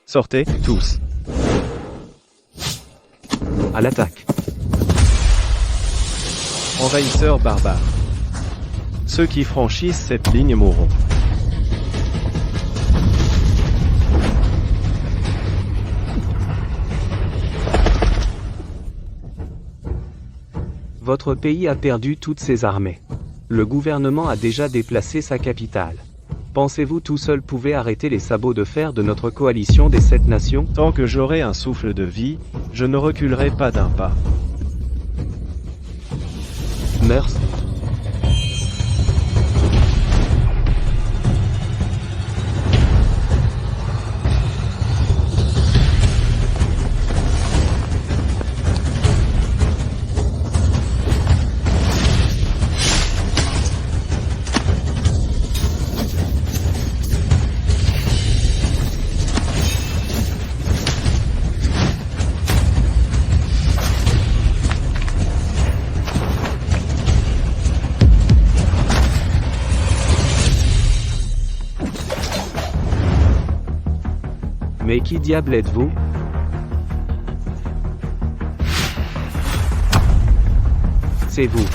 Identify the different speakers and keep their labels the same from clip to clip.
Speaker 1: Sortez, tous. À l'attaque. Envahisseurs barbares. Ceux qui franchissent cette ligne mourront. Votre pays a perdu toutes ses armées. Le gouvernement a déjà déplacé sa capitale. Pensez-vous tout seul pouvez arrêter les sabots de fer de notre coalition des 7 nations? Tant que j'aurai un souffle de vie, je ne reculerai pas d'un pas. Meurs. Mais qui diable êtes-vous? C'est vous.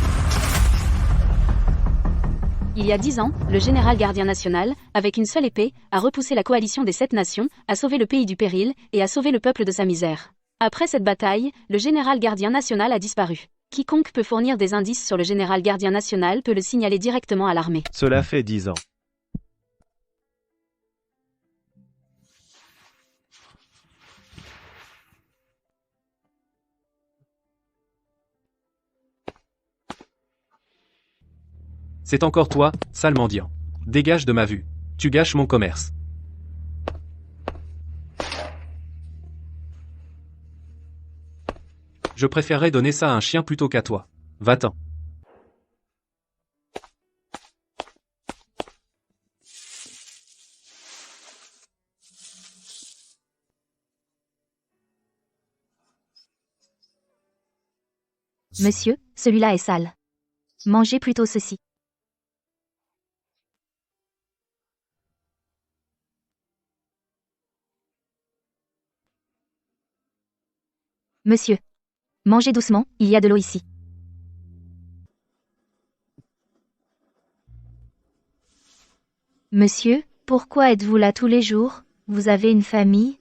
Speaker 2: Il y a 10 ans, le général gardien national, avec une seule épée, a repoussé la coalition des 7 nations, a sauvé le pays du péril, et a sauvé le peuple de sa misère. Après cette bataille, le général gardien national a disparu. Quiconque peut fournir des indices sur le général gardien national peut le signaler directement à l'armée.
Speaker 1: Cela fait 10 ans. C'est encore toi, sale mendiant. Dégage de ma vue. Tu gâches mon commerce. Je préférerais donner ça à un chien plutôt qu'à toi. Va-t'en.
Speaker 3: Monsieur, celui-là est sale. Mangez plutôt ceci. Monsieur. Mangez doucement, il y a de l'eau ici. Monsieur, pourquoi êtes-vous là tous les jours? Vous avez une famille?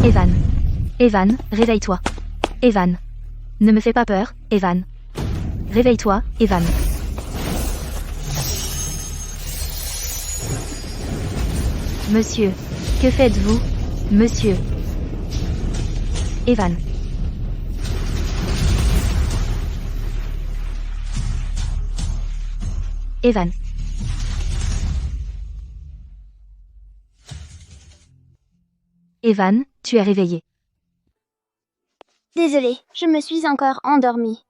Speaker 3: Evan. Evan, réveille-toi. Evan. Ne me fais pas peur, Evan. Réveille-toi, Evan. Monsieur, que faites-vous, monsieur? Evan. Evan. Evan, tu es réveillé.
Speaker 4: Désolée, je me suis encore endormie.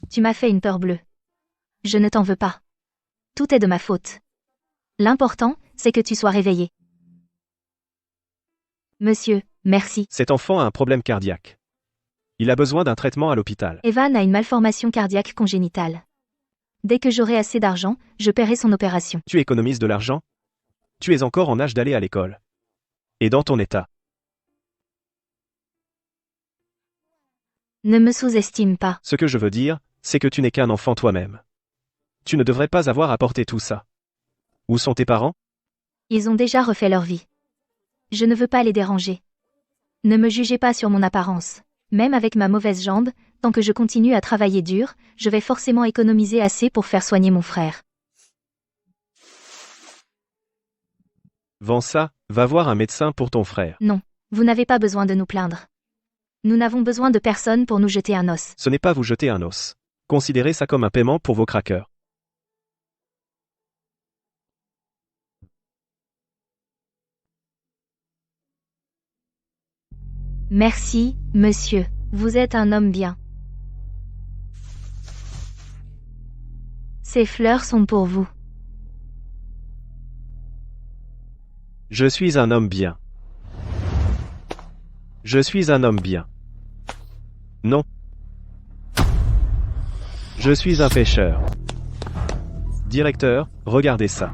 Speaker 3: Tu m'as fait une peur bleue. Je ne t'en veux pas. Tout est de ma faute. L'important, c'est que tu sois réveillé. Monsieur, merci.
Speaker 1: Cet enfant a un problème cardiaque. Il a besoin d'un traitement à l'hôpital.
Speaker 3: Evan a une malformation cardiaque congénitale. Dès que j'aurai assez d'argent, je paierai son opération.
Speaker 1: Tu économises de l'argent? Tu es encore en âge d'aller à l'école. Et dans ton état.
Speaker 3: Ne me sous-estime pas.
Speaker 1: Ce que je veux dire, c'est que tu n'es qu'un enfant toi-même. Tu ne devrais pas avoir à porter tout ça. Où sont tes parents?
Speaker 3: Ils ont déjà refait leur vie. Je ne veux pas les déranger. Ne me jugez pas sur mon apparence. Même avec ma mauvaise jambe, tant que je continue à travailler dur, je vais forcément économiser assez pour faire soigner mon frère.
Speaker 1: Vends ça, va voir un médecin pour ton frère.
Speaker 3: Non, vous n'avez pas besoin de nous plaindre. Nous n'avons besoin de personne pour nous jeter un os.
Speaker 1: Ce n'est pas vous jeter un os. Considérez ça comme un paiement pour vos crackers.
Speaker 3: Merci, monsieur. Vous êtes un homme bien. Ces fleurs sont pour vous.
Speaker 1: Je suis un homme bien. Je suis un homme bien. Non. Je suis un pêcheur. Directeur, regardez ça.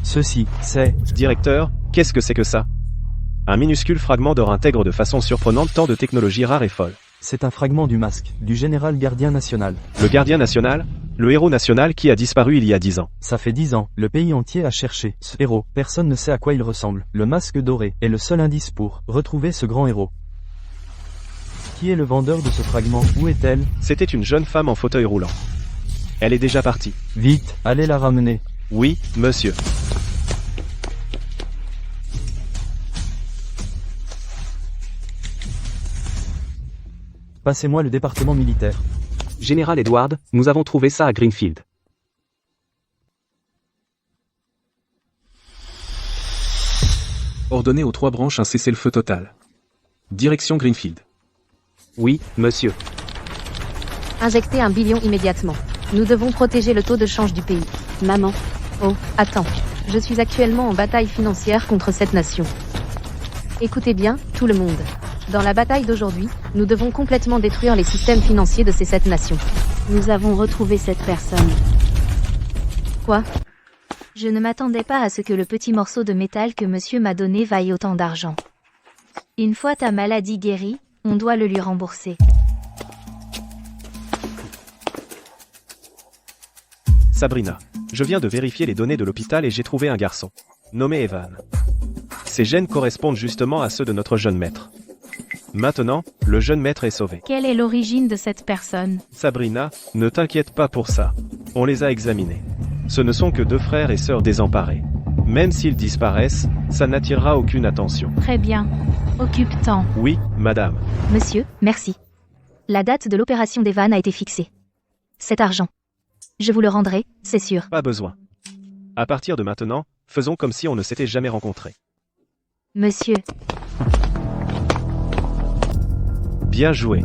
Speaker 5: Ceci, c'est...
Speaker 1: Directeur, qu'est-ce que c'est que ça? Un minuscule fragment d'or intègre de façon surprenante tant de technologies rares et folles.
Speaker 5: C'est un fragment du masque, du général gardien national.
Speaker 1: Le gardien national? Le héros national qui a disparu il y a 10 ans.
Speaker 5: Ça fait 10 ans, le pays entier a cherché ce héros. Personne ne sait à quoi il ressemble. Le masque doré est le seul indice pour retrouver ce grand héros. Qui est le vendeur de ce fragment? Où est-elle?
Speaker 1: C'était une jeune femme en fauteuil roulant. Elle est déjà partie.
Speaker 5: Vite, allez la ramener.
Speaker 1: Oui, monsieur.
Speaker 5: Passez-moi le département militaire.
Speaker 1: Général Edward, nous avons trouvé ça à Greenfield.
Speaker 6: Ordonnez aux 3 branches un cessez-le-feu total. Direction Greenfield.
Speaker 1: Oui, monsieur.
Speaker 7: Injectez 1 billion immédiatement. Nous devons protéger le taux de change du pays.
Speaker 2: Maman,
Speaker 7: Oh, attends. Je suis actuellement en bataille financière contre cette nation. Écoutez bien, tout le monde. Dans la bataille d'aujourd'hui, nous devons complètement détruire les systèmes financiers de ces 7 nations.
Speaker 2: nous avons retrouvé cette personne.
Speaker 7: Quoi?
Speaker 3: Je ne m'attendais pas à ce que le petit morceau de métal que monsieur m'a donné vaille autant d'argent. Une fois ta maladie guérie, on doit le lui rembourser.
Speaker 1: Sabrina, je viens de vérifier les données de l'hôpital et j'ai trouvé un garçon. Nommé Evan. Ces gènes correspondent justement à ceux de notre jeune maître. Maintenant, le jeune maître est sauvé.
Speaker 2: Quelle est l'origine de cette personne?
Speaker 1: Sabrina, ne t'inquiète pas pour ça. On les a examinés. Ce ne sont que 2 frères et sœurs désemparés. Même s'ils disparaissent, ça n'attirera aucune attention.
Speaker 2: Très bien. Occupe-t'en.
Speaker 1: Oui, madame.
Speaker 3: Monsieur, merci. La date de l'opération d'Evan a été fixée. Cet argent. Je vous le rendrai, c'est sûr.
Speaker 1: Pas besoin. À partir de maintenant, faisons comme si on ne s'était jamais rencontrés.
Speaker 3: Monsieur,
Speaker 1: Bien joué.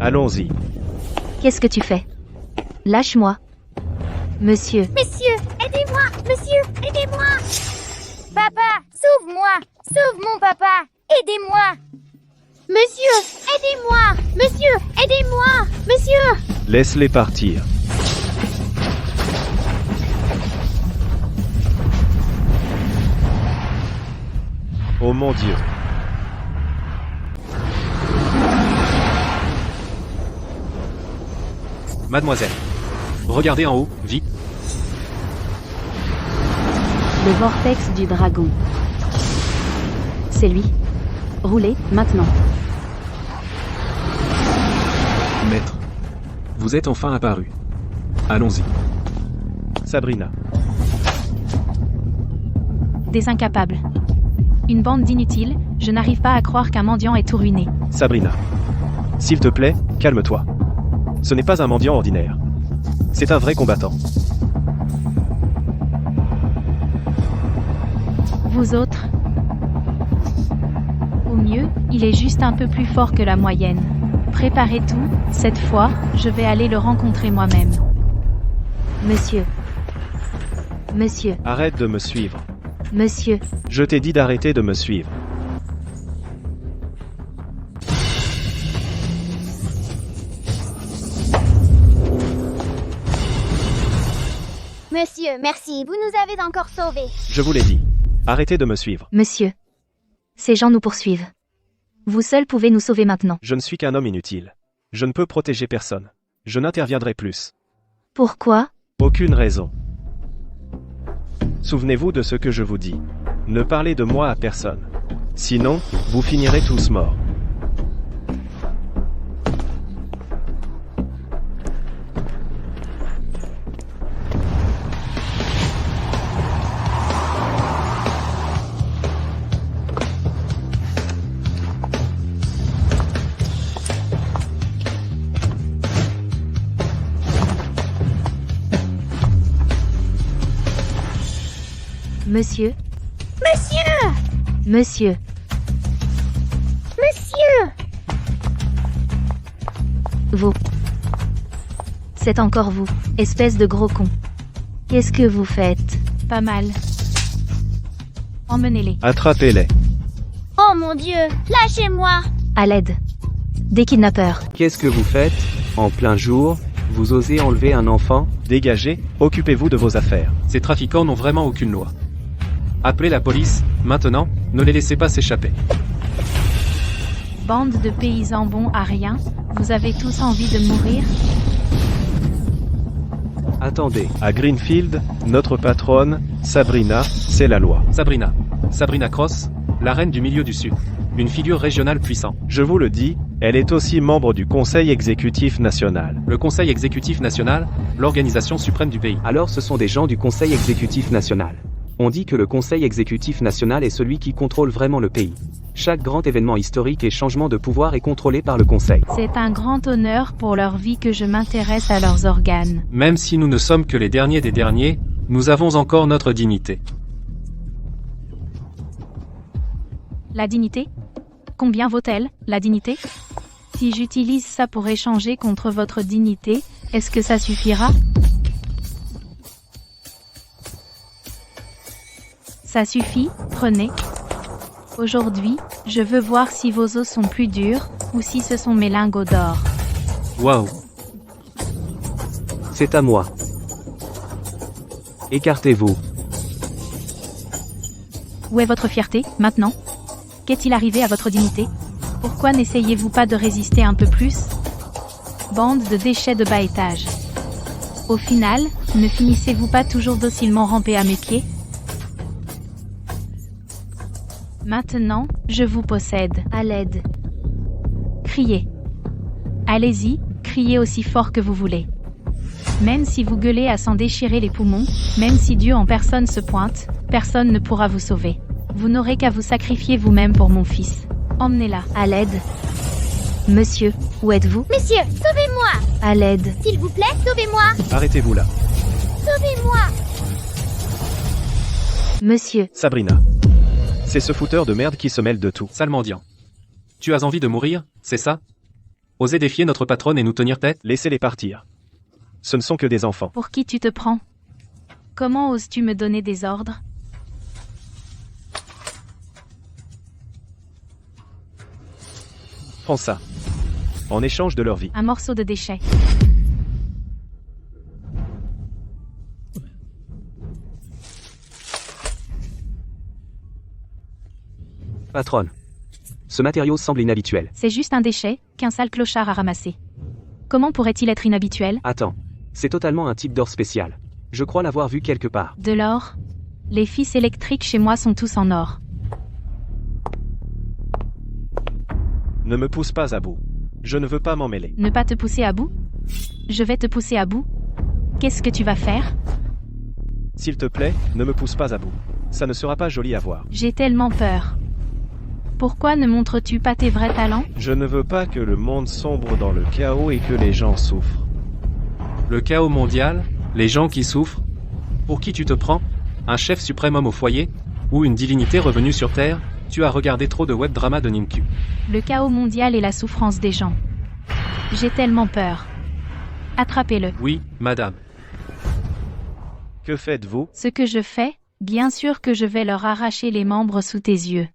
Speaker 1: Allons-y.
Speaker 3: qu'est-ce que tu fais? Lâche-moi. Monsieur,
Speaker 4: Monsieur, aidez-moi! Monsieur, aidez-moi! Papa, sauve-moi! Sauve mon papa! Aidez-moi! Monsieur, aidez-moi! Monsieur, aidez-moi! Monsieur!
Speaker 1: Laisse-les partir. Oh mon Dieu.
Speaker 6: Mademoiselle. Regardez en haut, vite.
Speaker 2: Le vortex du dragon.
Speaker 3: c'est lui.
Speaker 2: Roulez, maintenant.
Speaker 6: Maître. Vous êtes enfin apparu. Allons-y.
Speaker 1: Sabrina.
Speaker 2: Des incapables. Une bande d'inutiles, je n'arrive pas à croire qu'un mendiant ait tout ruiné.
Speaker 1: Sabrina. S'il te plaît, calme-toi. Ce n'est pas un mendiant ordinaire. C'est un vrai combattant.
Speaker 2: Vous autres? Au mieux, il est juste un peu plus fort que la moyenne. Préparez tout, cette fois, je vais aller le rencontrer moi-même.
Speaker 3: Monsieur. Monsieur.
Speaker 1: Arrête de me suivre.
Speaker 3: Monsieur.
Speaker 1: Je t'ai dit d'arrêter de me suivre.
Speaker 4: Monsieur, merci, vous nous avez encore sauvés.
Speaker 1: Je vous l'ai dit. Arrêtez de me suivre.
Speaker 3: Monsieur. Ces gens nous poursuivent. Vous seul pouvez nous sauver maintenant.
Speaker 1: Je ne suis qu'un homme inutile. Je ne peux protéger personne. Je n'interviendrai plus.
Speaker 3: Pourquoi?
Speaker 1: Aucune raison. Souvenez-vous de ce que je vous dis. Ne parlez de moi à personne. Sinon, vous finirez tous morts.
Speaker 3: Monsieur.
Speaker 4: Monsieur!
Speaker 3: Monsieur.
Speaker 4: Monsieur!
Speaker 3: Vous. C'est encore vous, espèce de gros con. Qu'est-ce que vous faites?
Speaker 2: Pas mal. Emmenez-les.
Speaker 1: Attrapez-les.
Speaker 4: Oh mon Dieu, lâchez-moi!
Speaker 3: À l'aide. Des kidnappeurs.
Speaker 1: Qu'est-ce que vous faites? En plein jour, vous osez enlever un enfant?
Speaker 8: Dégagez, occupez-vous de vos affaires.
Speaker 6: Ces trafiquants n'ont vraiment aucune loi. Appelez la police, maintenant, ne les laissez pas s'échapper.
Speaker 9: Bande de paysans bons à rien, vous avez tous envie de mourir?
Speaker 1: Attendez,
Speaker 8: À Greenfield, notre patronne, Sabrina, c'est la loi.
Speaker 6: Sabrina Cross, la reine du milieu du Sud. Une figure régionale puissante.
Speaker 8: Je vous le dis, elle est aussi membre du Conseil exécutif national.
Speaker 6: Le Conseil exécutif national, l'organisation suprême du pays.
Speaker 1: alors ce sont des gens du Conseil exécutif national. On dit que le Conseil exécutif national est celui qui contrôle vraiment le pays. Chaque grand événement historique et changement de pouvoir est contrôlé par le Conseil.
Speaker 9: C'est un grand honneur pour leur vie que je m'intéresse à leurs organes.
Speaker 6: Même si nous ne sommes que les derniers des derniers, nous avons encore notre dignité.
Speaker 9: La dignité? Combien vaut-elle, la dignité? Si j'utilise ça pour échanger contre votre dignité, est-ce que ça suffira? Ça suffit, prenez. Aujourd'hui, je veux voir si vos os sont plus durs, ou si ce sont mes lingots d'or.
Speaker 6: Waouh!
Speaker 1: C'est à moi. Écartez-vous.
Speaker 9: Où est votre fierté, maintenant? Qu'est-il arrivé à votre dignité? Pourquoi n'essayez-vous pas de résister un peu plus? Bande de déchets de bas étage. Au final, ne finissez-vous pas toujours docilement ramper à mes pieds? Maintenant, je vous possède.
Speaker 3: À l'aide.
Speaker 9: Criez. Allez-y, criez aussi fort que vous voulez. Même si vous gueulez à s'en déchirer les poumons, même si Dieu en personne se pointe, personne ne pourra vous sauver. Vous n'aurez qu'à vous sacrifier vous-même pour mon fils. Emmenez-la.
Speaker 3: À l'aide. Monsieur, où êtes-vous?
Speaker 4: Monsieur, sauvez-moi!
Speaker 3: À l'aide.
Speaker 4: S'il vous plaît, sauvez-moi!
Speaker 8: Arrêtez-vous là.
Speaker 4: Sauvez-moi!
Speaker 3: Monsieur.
Speaker 8: Sabrina. C'est ce fouteur de merde qui se mêle de tout.
Speaker 6: Sale mendiant. Tu as envie de mourir, c'est ça? Oser défier notre patronne et nous tenir tête?
Speaker 8: Laissez-les partir. Ce ne sont que des enfants.
Speaker 9: Pour qui tu te prends? Comment oses-tu me donner des ordres?
Speaker 8: Prends ça. En échange de leur vie.
Speaker 9: Un morceau de déchet.
Speaker 1: Patronne. Ce matériau semble inhabituel.
Speaker 9: C'est juste un déchet, qu'un sale clochard a ramassé. Comment pourrait-il être inhabituel?
Speaker 1: Attends. C'est totalement un type d'or spécial. Je crois l'avoir vu quelque part.
Speaker 9: De l'or? Les fils électriques chez moi sont tous en or.
Speaker 8: Ne me pousse pas à bout. Je ne veux pas m'en mêler.
Speaker 9: Ne pas te pousser à bout? Je vais te pousser à bout. Qu'est-ce que tu vas faire?
Speaker 8: S'il te plaît, ne me pousse pas à bout. Ça ne sera pas joli à voir.
Speaker 9: J'ai tellement peur. Pourquoi ne montres-tu pas tes vrais talents?
Speaker 8: Je ne veux pas que le monde sombre dans le chaos et que les gens souffrent.
Speaker 6: Le chaos mondial, les gens qui souffrent. Pour qui tu te prends? Un chef suprême homme au foyer? Ou une divinité revenue sur Terre? Tu as regardé trop de web drama de Ninku.
Speaker 9: Le chaos mondial et la souffrance des gens. J'ai tellement peur. Attrapez-le.
Speaker 6: Oui, madame.
Speaker 8: Que faites-vous?
Speaker 9: Ce que je fais, bien sûr que je vais leur arracher les membres sous tes yeux.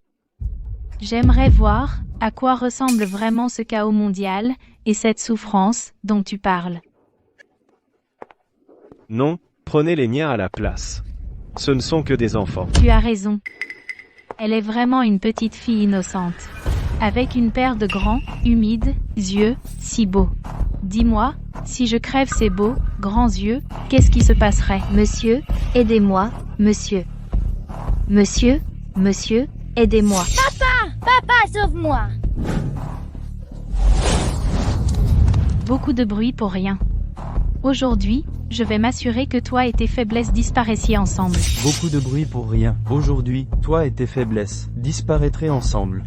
Speaker 9: J'aimerais voir à quoi ressemble vraiment ce chaos mondial et cette souffrance dont tu parles.
Speaker 8: Non, prenez les miens à la place. Ce ne sont que des enfants.
Speaker 9: Tu as raison. Elle est vraiment une petite fille innocente. Avec une paire de grands, humides, yeux, si beaux. Dis-moi, si je crève ces beaux, grands yeux, qu'est-ce qui se passerait?
Speaker 3: Monsieur, aidez-moi, monsieur. Monsieur, monsieur, aidez-moi.
Speaker 4: Papa, sauve-moi!
Speaker 9: Beaucoup de bruit pour rien. Aujourd'hui, je vais m'assurer que toi et tes faiblesses disparaissiez ensemble.
Speaker 5: Beaucoup de bruit pour rien. Aujourd'hui, toi et tes faiblesses disparaîtraient ensemble.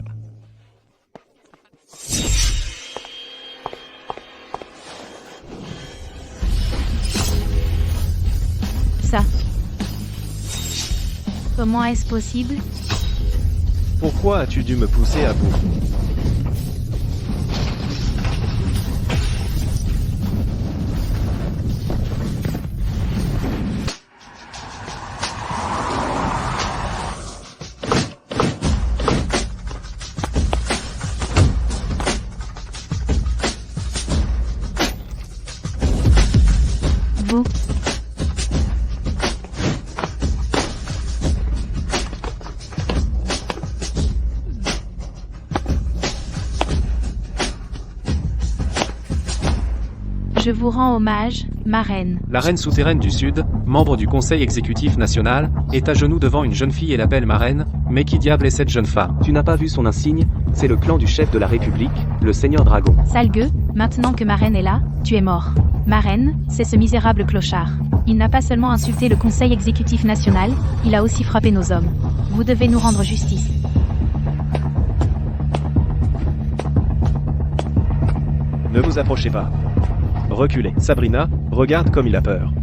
Speaker 9: Ça. Comment est-ce possible?
Speaker 8: Pourquoi as-tu dû me pousser à bout?
Speaker 9: Je vous rends hommage, ma reine.
Speaker 6: La reine souterraine du Sud, membre du Conseil exécutif national, est à genoux devant une jeune fille et l'appelle ma reine, mais qui diable est cette jeune femme?
Speaker 1: Tu n'as pas vu son insigne? C'est le clan du chef de la République, le Seigneur Dragon.
Speaker 9: Sale gueux, maintenant que ma reine est là, tu es mort. Ma reine, c'est ce misérable clochard. Il n'a pas seulement insulté le Conseil exécutif national, il a aussi frappé nos hommes. Vous devez nous rendre justice.
Speaker 8: Ne vous approchez pas. Reculez. Sabrina, regarde comme il a peur.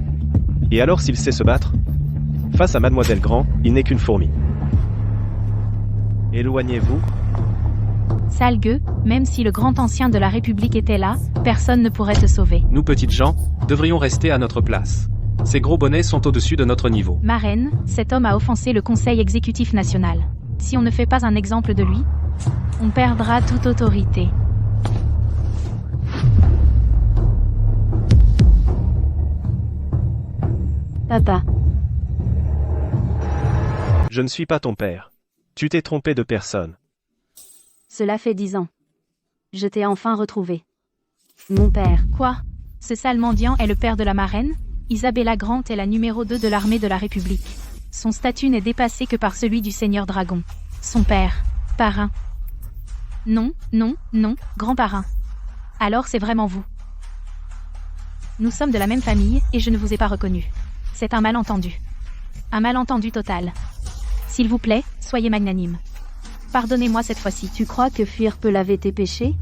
Speaker 8: Et alors s'il sait se battre? Face à Mademoiselle Grand, il n'est qu'une fourmi. Éloignez-vous.
Speaker 9: Sale gueux, même si le grand ancien de la République était là, personne ne pourrait te sauver.
Speaker 6: Nous petites gens, devrions rester à notre place. Ces gros bonnets sont au-dessus de notre niveau.
Speaker 9: Ma reine, cet homme a offensé le Conseil exécutif national. Si on ne fait pas un exemple de lui, on perdra toute autorité.
Speaker 2: Papa,
Speaker 8: Je ne suis pas ton père. Tu t'es trompé de personne.
Speaker 2: cela fait 10 ans. Je t'ai enfin retrouvé. Mon père.
Speaker 9: Quoi? Ce sale mendiant est le père de la marraine? Isabella Grant est la numéro 2 de l'armée de la République. Son statut n'est dépassé que par celui du Seigneur Dragon. Son père. Parrain. Non, non, non, grand-parrain. Alors c'est vraiment vous. Nous sommes de la même famille, et je ne vous ai pas reconnu. C'est un malentendu. Un malentendu total. S'il vous plaît, soyez magnanime. Pardonnez-moi cette fois-ci.
Speaker 2: Tu crois que fuir peut laver tes péchés?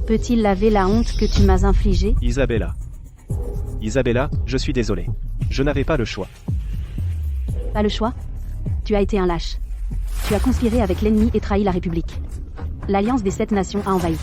Speaker 2: Peut-il laver la honte que tu m'as infligée?
Speaker 8: Isabella. Isabella, je suis désolé. Je n'avais pas le choix.
Speaker 2: Pas le choix? Tu as été un lâche. Tu as conspiré avec l'ennemi et trahi la République. L'Alliance des 7 nations a envahi.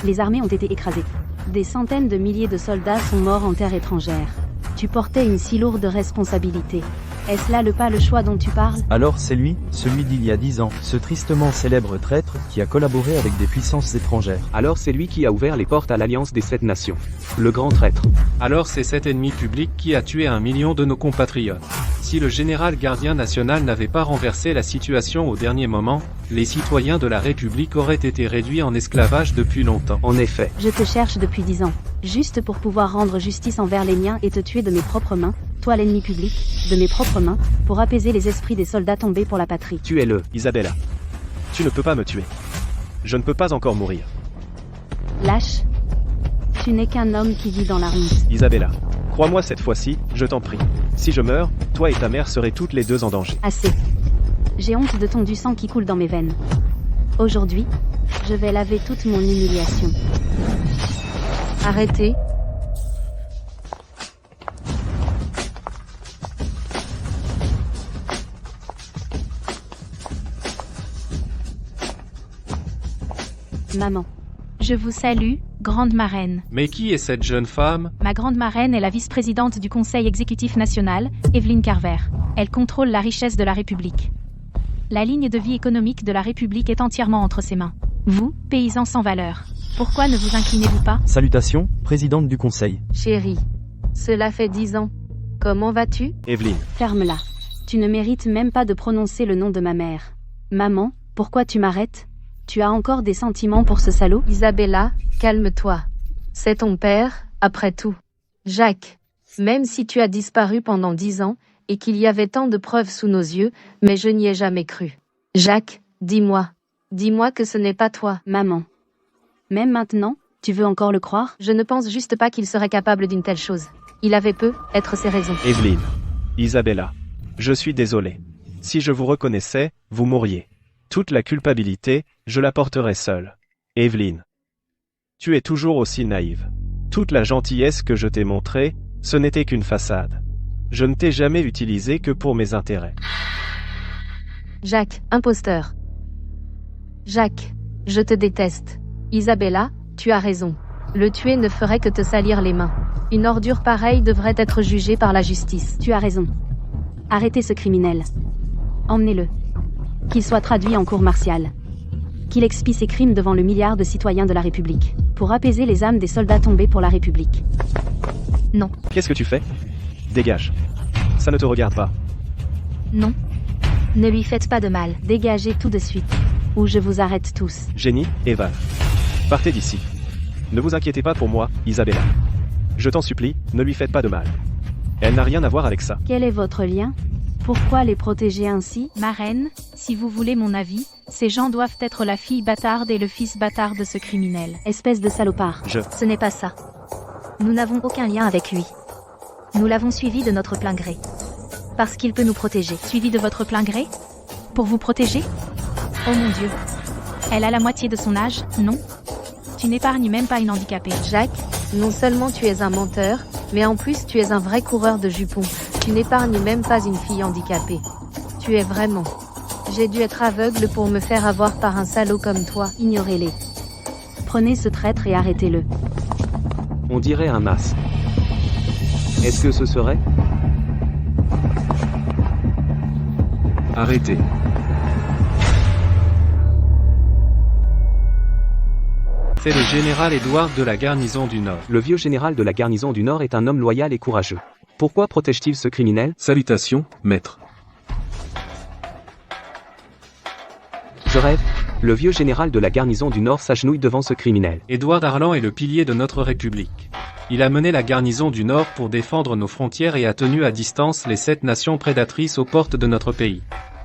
Speaker 2: Les armées ont été écrasées. Des centaines de milliers de soldats sont morts en terre étrangère. Tu portais une si lourde responsabilité. Est-ce là pas le choix dont tu parles?
Speaker 5: Alors c'est lui, celui d'il y a 10 ans, ce tristement célèbre traître qui a collaboré avec des puissances étrangères.
Speaker 1: Alors c'est lui qui a ouvert les portes à l'Alliance des 7 nations. Le grand traître.
Speaker 6: Alors c'est cet ennemi public qui a tué 1 million de nos compatriotes. Si le général gardien national n'avait pas renversé la situation au dernier moment, les citoyens de la République auraient été réduits en esclavage depuis longtemps.
Speaker 1: En effet.
Speaker 2: Je te cherche depuis 10 ans. Juste pour pouvoir rendre justice envers les miens et te tuer de mes propres mains, toi l'ennemi public, de mes propres mains, pour apaiser les esprits des soldats tombés pour la patrie.
Speaker 1: Tuez-le.
Speaker 8: Isabella. Tu ne peux pas me tuer. Je ne peux pas encore mourir.
Speaker 2: Lâche. Tu n'es qu'un homme qui vit dans la honte.
Speaker 8: Isabella. Crois-moi cette fois-ci, je t'en prie. Si je meurs, toi et ta mère serez toutes les deux en danger.
Speaker 2: Assez. J'ai honte de ton du sang qui coule dans mes veines. Aujourd'hui, je vais laver toute mon humiliation.
Speaker 7: Arrêtez.
Speaker 2: Maman.
Speaker 9: Je vous salue, grande marraine.
Speaker 6: Mais qui est cette jeune femme?
Speaker 9: Ma grande marraine est la vice-présidente du Conseil exécutif national, Evelyn Carver. Elle contrôle la richesse de la République. La ligne de vie économique de la République est entièrement entre ses mains. Vous, paysans sans valeur, pourquoi ne vous inclinez-vous pas?
Speaker 5: Salutations, présidente du conseil.
Speaker 7: Chérie. Cela fait 10 ans. Comment vas-tu?
Speaker 8: Evelyne.
Speaker 2: Ferme-la. Tu ne mérites même pas de prononcer le nom de ma mère. Maman, pourquoi tu m'arrêtes? Tu as encore des sentiments pour ce salaud?
Speaker 7: Isabella, calme-toi. C'est ton père, après tout. Jacques. Même si tu as disparu pendant 10 ans, et qu'il y avait tant de preuves sous nos yeux, mais je n'y ai jamais cru. Jacques, dis-moi. Dis-moi que ce n'est pas toi.
Speaker 2: Maman. Même maintenant, tu veux encore le croire?
Speaker 7: Je ne pense juste pas qu'il serait capable d'une telle chose. Il avait peut-être ses raisons.
Speaker 8: Evelyne. Isabella. Je suis désolé. Si je vous reconnaissais, vous mourriez. Toute la culpabilité, je la porterai seule. Evelyne. Tu es toujours aussi naïve. Toute la gentillesse que je t'ai montrée, ce n'était qu'une façade. Je ne t'ai jamais utilisé que pour mes intérêts.
Speaker 7: Jacques, imposteur. Jacques, je te déteste. Isabella, tu as raison. Le tuer ne ferait que te salir les mains. Une ordure pareille devrait être jugée par la justice.
Speaker 2: Tu as raison. Arrêtez ce criminel. Emmenez-le. Qu'il soit traduit en cour martiale. Qu'il expie ses crimes devant le milliard de citoyens de la République. Pour apaiser les âmes des soldats tombés pour la République.
Speaker 7: Non.
Speaker 8: Qu'est-ce que tu fais? Dégage. Ça ne te regarde pas.
Speaker 7: Non. Ne lui faites pas de mal.
Speaker 2: Dégagez tout de suite. Ou je vous arrête tous.
Speaker 8: Jenny, Evan. Partez d'ici. Ne vous inquiétez pas pour moi, Isabella. Je t'en supplie, ne lui faites pas de mal. Elle n'a rien à voir avec ça.
Speaker 2: Quel est votre lien? Pourquoi les protéger ainsi?
Speaker 9: Ma reine, si vous voulez mon avis, ces gens doivent être la fille bâtarde et le fils bâtard de ce criminel.
Speaker 2: Espèce de salopard.
Speaker 3: Ce n'est pas ça. Nous n'avons aucun lien avec lui. Nous l'avons suivi de notre plein gré. Parce qu'il peut nous protéger.
Speaker 9: Suivi de votre plein gré? Pour vous protéger? Oh mon Dieu. Elle a la moitié de son âge, non? Tu n'épargnes même pas une handicapée.
Speaker 7: Jacques, non seulement tu es un menteur, mais en plus tu es un vrai coureur de jupons. Tu n'épargnes même pas une fille handicapée. Tu es vraiment... J'ai dû être aveugle pour me faire avoir par un salaud comme toi.
Speaker 2: Ignorez-les. Prenez ce traître et arrêtez-le.
Speaker 1: On dirait un masque. Est-ce que ce serait?
Speaker 6: Arrêtez. C'est le général Edward de la garnison du Nord.
Speaker 1: Le vieux général de la garnison du Nord est un homme loyal et courageux. Pourquoi protège-t-il ce criminel?
Speaker 6: Salutations, maître.
Speaker 1: Je rêve. Le vieux général de la garnison du Nord s'agenouille devant ce criminel.
Speaker 6: Edward Arlan est le pilier de notre République. Il a mené la garnison du Nord pour défendre nos frontières et a tenu à distance les 7 nations prédatrices aux portes de notre pays.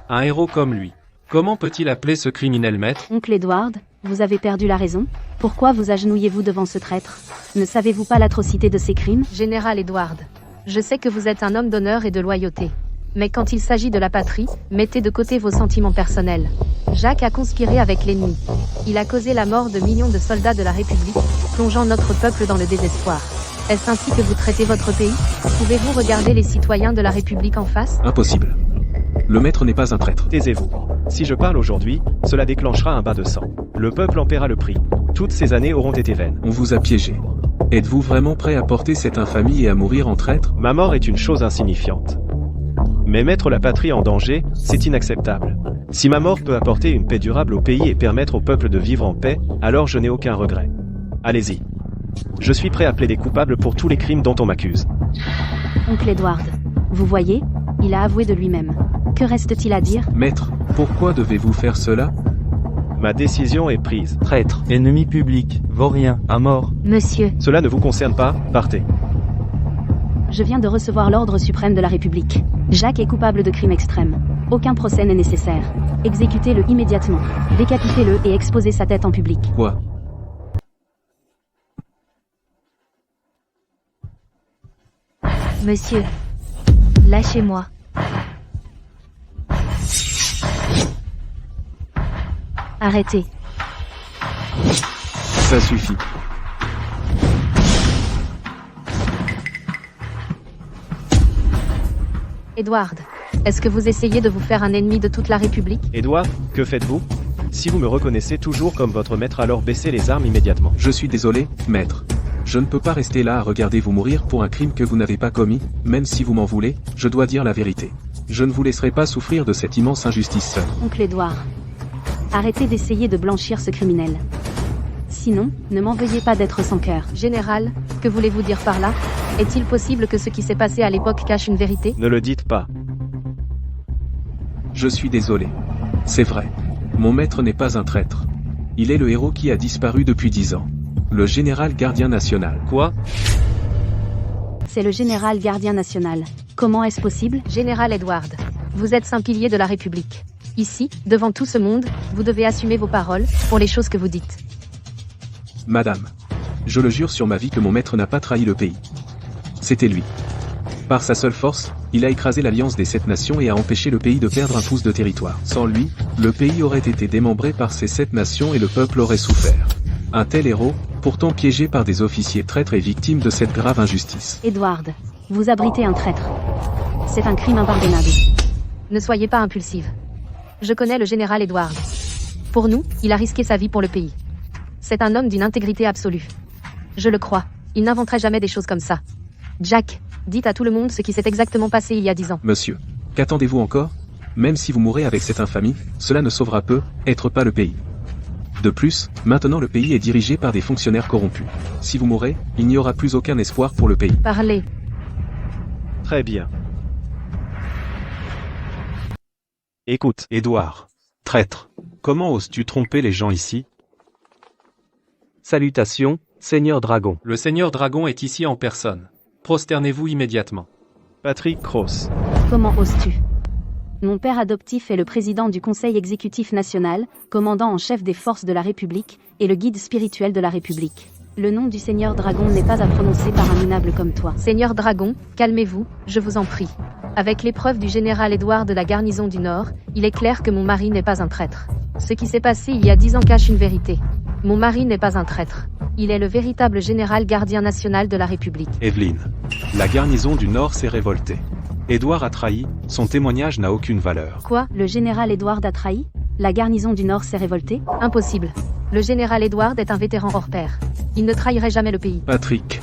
Speaker 6: Un héros comme lui. Comment peut-il appeler ce criminel maître?
Speaker 2: Oncle Edward, vous avez perdu la raison? Pourquoi vous agenouillez-vous devant ce traître? Ne savez-vous pas l'atrocité de ces crimes?
Speaker 7: Général Edward, je sais que vous êtes un homme d'honneur et de loyauté. Mais quand il s'agit de la patrie, mettez de côté vos sentiments personnels. Jacques a conspiré avec l'ennemi. Il a causé la mort de millions de soldats de la République, plongeant notre peuple dans le désespoir. Est-ce ainsi que vous traitez votre pays? Pouvez-vous regarder les citoyens de la République en face?
Speaker 6: Impossible. Le maître n'est pas un traître.
Speaker 8: Taisez-vous. Si je parle aujourd'hui, cela déclenchera un bain de sang. Le peuple en paiera le prix. Toutes ces années auront été vaines.
Speaker 6: On vous a piégé. Êtes-vous vraiment prêt à porter cette infamie et à mourir en traître?
Speaker 8: Ma mort est une chose insignifiante. Mais mettre la patrie en danger, c'est inacceptable. Si ma mort peut apporter une paix durable au pays et permettre au peuple de vivre en paix, alors je n'ai aucun regret. Allez-y. Je suis prêt à plaider coupable pour tous les crimes dont on m'accuse.
Speaker 2: Oncle Edward, vous voyez, il a avoué de lui-même. Que reste-t-il à dire?
Speaker 6: Maître, pourquoi devez-vous faire cela?
Speaker 8: Ma décision est prise.
Speaker 5: Traître, ennemi public, vaurien, à mort.
Speaker 3: Monsieur,
Speaker 8: Cela ne vous concerne pas, partez.
Speaker 2: Je viens de recevoir l'ordre suprême de la République. Jacques est coupable de crimes extrêmes. Aucun procès n'est nécessaire. Exécutez-le immédiatement. Décapitez-le et exposez sa tête en public.
Speaker 6: Quoi?
Speaker 3: monsieur, lâchez-moi. Arrêtez.
Speaker 6: Ça suffit.
Speaker 7: Edward, est-ce que vous essayez de vous faire un ennemi de toute la République?
Speaker 8: Edouard, que faites-vous? Si vous me reconnaissez toujours comme votre maître, alors baissez les armes immédiatement.
Speaker 6: Je suis désolé, maître. Je ne peux pas rester là à regarder vous mourir pour un crime que vous n'avez pas commis, même si vous m'en voulez, je dois dire la vérité. Je ne vous laisserai pas souffrir de cette immense injustice seul.
Speaker 2: Oncle Edward, arrêtez d'essayer de blanchir ce criminel. Sinon, ne m'en veuillez pas d'être sans cœur.
Speaker 7: Général, que voulez-vous dire par là? Est-il possible que ce qui s'est passé à l'époque cache une vérité?
Speaker 8: Ne le dites pas.
Speaker 6: Je suis désolé. C'est vrai. Mon maître n'est pas un traître. Il est le héros qui a disparu depuis 10 ans. Le général gardien national.
Speaker 8: Quoi?
Speaker 2: C'est le général gardien national. Comment est-ce possible?
Speaker 7: Général Edward, vous êtes un pilier de la République. Ici, devant tout ce monde, vous devez assumer vos paroles, pour les choses que vous dites.
Speaker 6: Madame, je le jure sur ma vie que mon maître n'a pas trahi le pays. C'était lui. Par sa seule force, il a écrasé l'alliance des 7 nations et a empêché le pays de perdre un pouce de territoire. Sans lui, le pays aurait été démembré par ces 7 nations et le peuple aurait souffert. Un tel héros, pourtant piégé par des officiers traîtres et victime de cette grave injustice.
Speaker 2: Edward, vous abritez un traître. C'est un crime impardonnable.
Speaker 7: Ne soyez pas impulsive. Je connais le général Edward. Pour nous, il a risqué sa vie pour le pays. C'est un homme d'une intégrité absolue. Je le crois, il n'inventerait jamais des choses comme ça. Jack, dites à tout le monde ce qui s'est exactement passé il y a 10 ans.
Speaker 6: Monsieur, qu'attendez-vous encore? Même si vous mourrez avec cette infamie, cela ne sauvera peut-être pas le pays. De plus, maintenant le pays est dirigé par des fonctionnaires corrompus. Si vous mourrez, il n'y aura plus aucun espoir pour le pays.
Speaker 7: Parlez.
Speaker 8: Très bien. Écoute,
Speaker 1: Édouard, traître, comment oses-tu tromper les gens ici? Salutations, Seigneur Dragon.
Speaker 6: Le Seigneur Dragon est ici en personne. Prosternez-vous immédiatement.
Speaker 8: Patrick Cross.
Speaker 2: Comment oses-tu? Mon père adoptif est le président du Conseil exécutif national, commandant en chef des forces de la République, et le guide spirituel de la République. Le nom du Seigneur Dragon n'est pas à prononcer par un minable comme toi.
Speaker 7: Seigneur Dragon, calmez-vous, je vous en prie. Avec l'épreuve du général Édouard de la garnison du Nord, il est clair que mon mari n'est pas un traître. Ce qui s'est passé il y a 10 ans cache une vérité. Mon mari n'est pas un traître. Il est le véritable général gardien national de la République.
Speaker 1: Evelyne. La garnison du Nord s'est révoltée. Édouard a trahi, son témoignage n'a aucune valeur.
Speaker 2: Quoi? Le général Édouard a trahi? La garnison du Nord s'est révoltée?
Speaker 7: Impossible. Le général Édouard est un vétéran hors pair. Il ne trahirait jamais le pays.
Speaker 6: Patrick.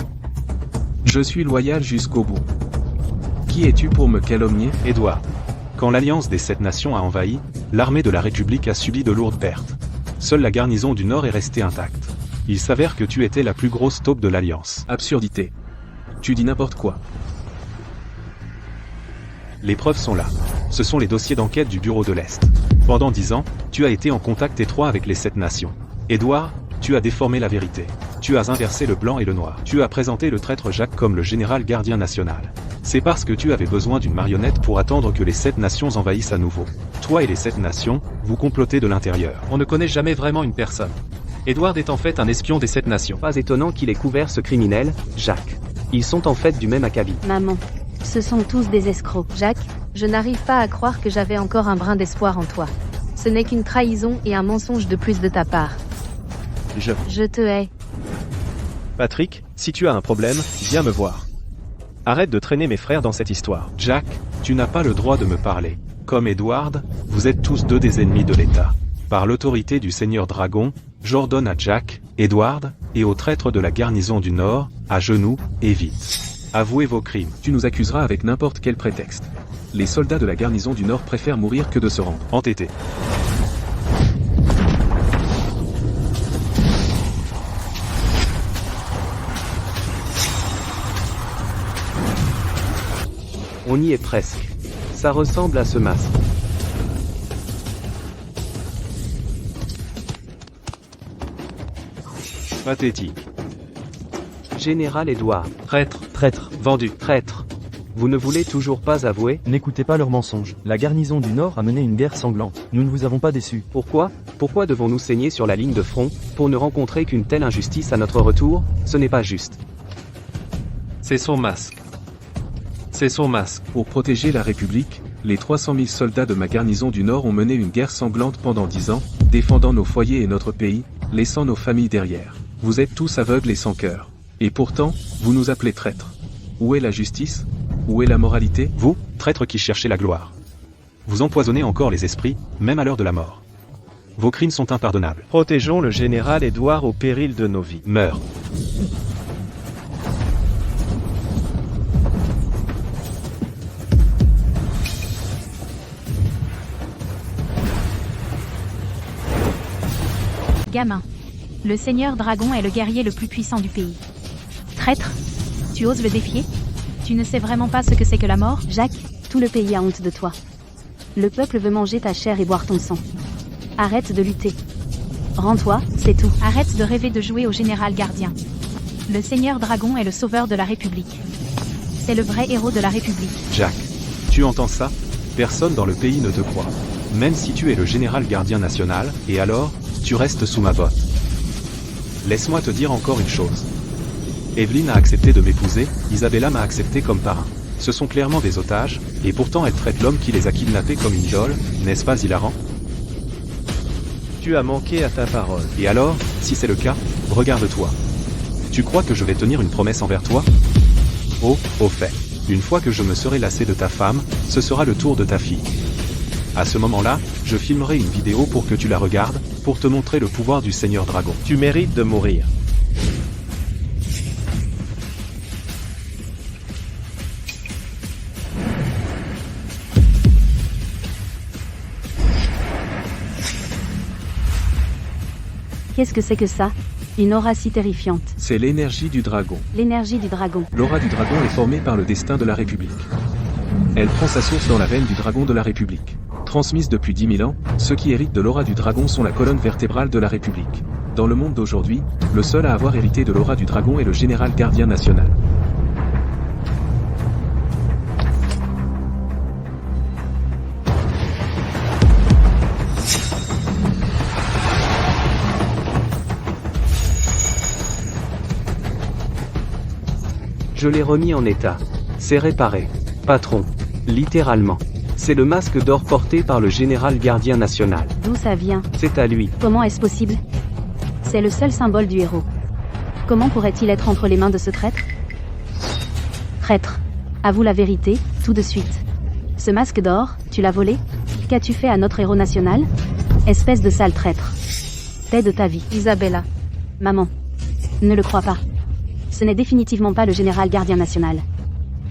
Speaker 6: Je suis loyal jusqu'au bout. Qui es-tu pour me calomnier?
Speaker 1: Édouard. Quand l'Alliance des 7 Nations a envahi, l'armée de la République a subi de lourdes pertes. Seule la garnison du Nord est restée intacte. Il s'avère que tu étais la plus grosse taupe de l'Alliance.
Speaker 6: Absurdité. Tu dis n'importe quoi.
Speaker 1: Les preuves sont là. Ce sont les dossiers d'enquête du Bureau de l'Est. Pendant 10 ans, tu as été en contact étroit avec les 7 nations. Édouard, tu as déformé la vérité. Tu as inversé le blanc et le noir. Tu as présenté le traître Jacques comme le général gardien national. C'est parce que tu avais besoin d'une marionnette pour attendre que les 7 nations envahissent à nouveau. Toi et les 7 nations, vous complotez de l'intérieur.
Speaker 6: On ne connaît jamais vraiment une personne. Édouard est en fait un espion des 7 nations.
Speaker 1: Pas étonnant qu'il ait couvert ce criminel, Jacques. Ils sont en fait du même acabit.
Speaker 2: Maman. Ce sont tous des escrocs.
Speaker 7: Jacques, je n'arrive pas à croire que j'avais encore un brin d'espoir en toi. Ce n'est qu'une trahison et un mensonge de plus de ta part. Je te hais.
Speaker 8: Patrick, si tu as un problème, viens me voir. Arrête de traîner mes frères dans cette histoire.
Speaker 1: Jack, tu n'as pas le droit de me parler. Comme Edward, vous êtes tous deux des ennemis de l'État. Par l'autorité du Seigneur Dragon, j'ordonne à Jack, Edward, et aux traîtres de la garnison du Nord, à genoux, et vite. Avouez vos crimes.
Speaker 6: Tu nous accuseras avec n'importe quel prétexte. Les soldats de la garnison du Nord préfèrent mourir que de se rendre.
Speaker 1: Entêtés. On y est presque. Ça ressemble à ce masque.
Speaker 8: Pathétique.
Speaker 1: Général Edouard.
Speaker 6: Traître.
Speaker 5: Traître.
Speaker 6: Vendu.
Speaker 1: Traître. Vous ne voulez toujours pas avouer?
Speaker 5: N'écoutez pas leurs mensonges. La garnison du Nord a mené une guerre sanglante. Nous ne vous avons pas déçus.
Speaker 1: Pourquoi? Pourquoi devons-nous saigner sur la ligne de front, pour ne rencontrer qu'une telle injustice à notre retour? Ce n'est pas juste.
Speaker 6: C'est son masque. C'est son masque. Pour protéger la République, les 300 000 soldats de ma garnison du Nord ont mené une guerre sanglante pendant 10 ans, défendant nos foyers et notre pays, laissant nos familles derrière. Vous êtes tous aveugles et sans cœur. Et pourtant, vous nous appelez traîtres. Où est la justice? Où est la moralité?
Speaker 1: Vous, traîtres qui cherchez la gloire. Vous empoisonnez encore les esprits, même à l'heure de la mort. Vos crimes sont impardonnables.
Speaker 8: Protégeons le général Édouard au péril de nos vies.
Speaker 1: Meurs.
Speaker 9: Gamin. Le Seigneur Dragon est le guerrier le plus puissant du pays. Traître? Tu oses le défier? Tu ne sais vraiment pas ce que c'est que la mort?
Speaker 2: Jacques, tout le pays a honte de toi. Le peuple veut manger ta chair et boire ton sang. Arrête de lutter. Rends-toi, c'est tout.
Speaker 9: Arrête de rêver de jouer au général gardien. Le Seigneur Dragon est le sauveur de la République. C'est le vrai héros de la République.
Speaker 1: Jack, tu entends ça? Personne dans le pays ne te croit. Même si tu es le général gardien national, et alors, tu restes sous ma botte. Laisse-moi te dire encore une chose. Evelyne a accepté de m'épouser, Isabella m'a accepté comme parrain. Ce sont clairement des otages, et pourtant elle traite l'homme qui les a kidnappés comme une idole, n'est-ce pas hilarant?
Speaker 8: Tu as manqué à ta parole.
Speaker 1: Et alors, si c'est le cas, regarde-toi. Tu crois que je vais tenir une promesse envers toi? Oh, au fait, une fois que je me serai lassé de ta femme, ce sera le tour de ta fille. À ce moment-là, je filmerai une vidéo pour que tu la regardes, pour te montrer le pouvoir du Seigneur Dragon.
Speaker 8: Tu mérites de mourir.
Speaker 2: Qu'est-ce que c'est que ça? Une aura si terrifiante.
Speaker 6: C'est l'énergie du dragon.
Speaker 2: L'énergie du dragon.
Speaker 6: L'aura du dragon est formée par le destin de la République. Elle prend sa source dans la veine du dragon de la République. Transmise depuis 10 000 ans, ceux qui héritent de l'aura du dragon sont la colonne vertébrale de la République. Dans le monde d'aujourd'hui, le seul à avoir hérité de l'aura du dragon est le général gardien national.
Speaker 1: Je l'ai remis en état. C'est réparé. Patron. Littéralement. C'est le masque d'or porté par le général gardien national.
Speaker 2: D'où ça vient?
Speaker 1: C'est à lui.
Speaker 2: Comment est-ce possible? C'est le seul symbole du héros. Comment pourrait-il être entre les mains de ce traître? Traître. Avoue la vérité, tout de suite. Ce masque d'or, tu l'as volé? Qu'as-tu fait à notre héros national? Espèce de sale traître. Paix de ta vie.
Speaker 7: Isabella.
Speaker 2: Maman. Ne le crois pas. Ce n'est définitivement pas le général gardien national.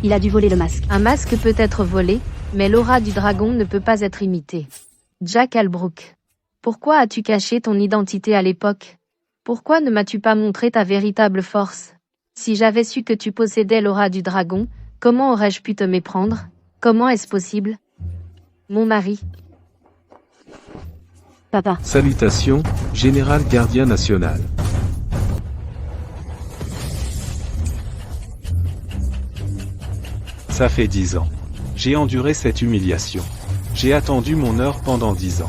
Speaker 2: Il a dû voler le masque.
Speaker 7: Un masque peut être volé, mais l'aura du dragon ne peut pas être imitée. Jack Albrook. Pourquoi as-tu caché ton identité à l'époque? Pourquoi ne m'as-tu pas montré ta véritable force? Si j'avais su que tu possédais l'aura du dragon, comment aurais-je pu te méprendre? Comment est-ce possible? Mon mari.
Speaker 2: Papa.
Speaker 6: Salutations, général gardien national.
Speaker 1: Ça fait 10 ans. J'ai enduré cette humiliation. J'ai attendu mon heure pendant 10 ans.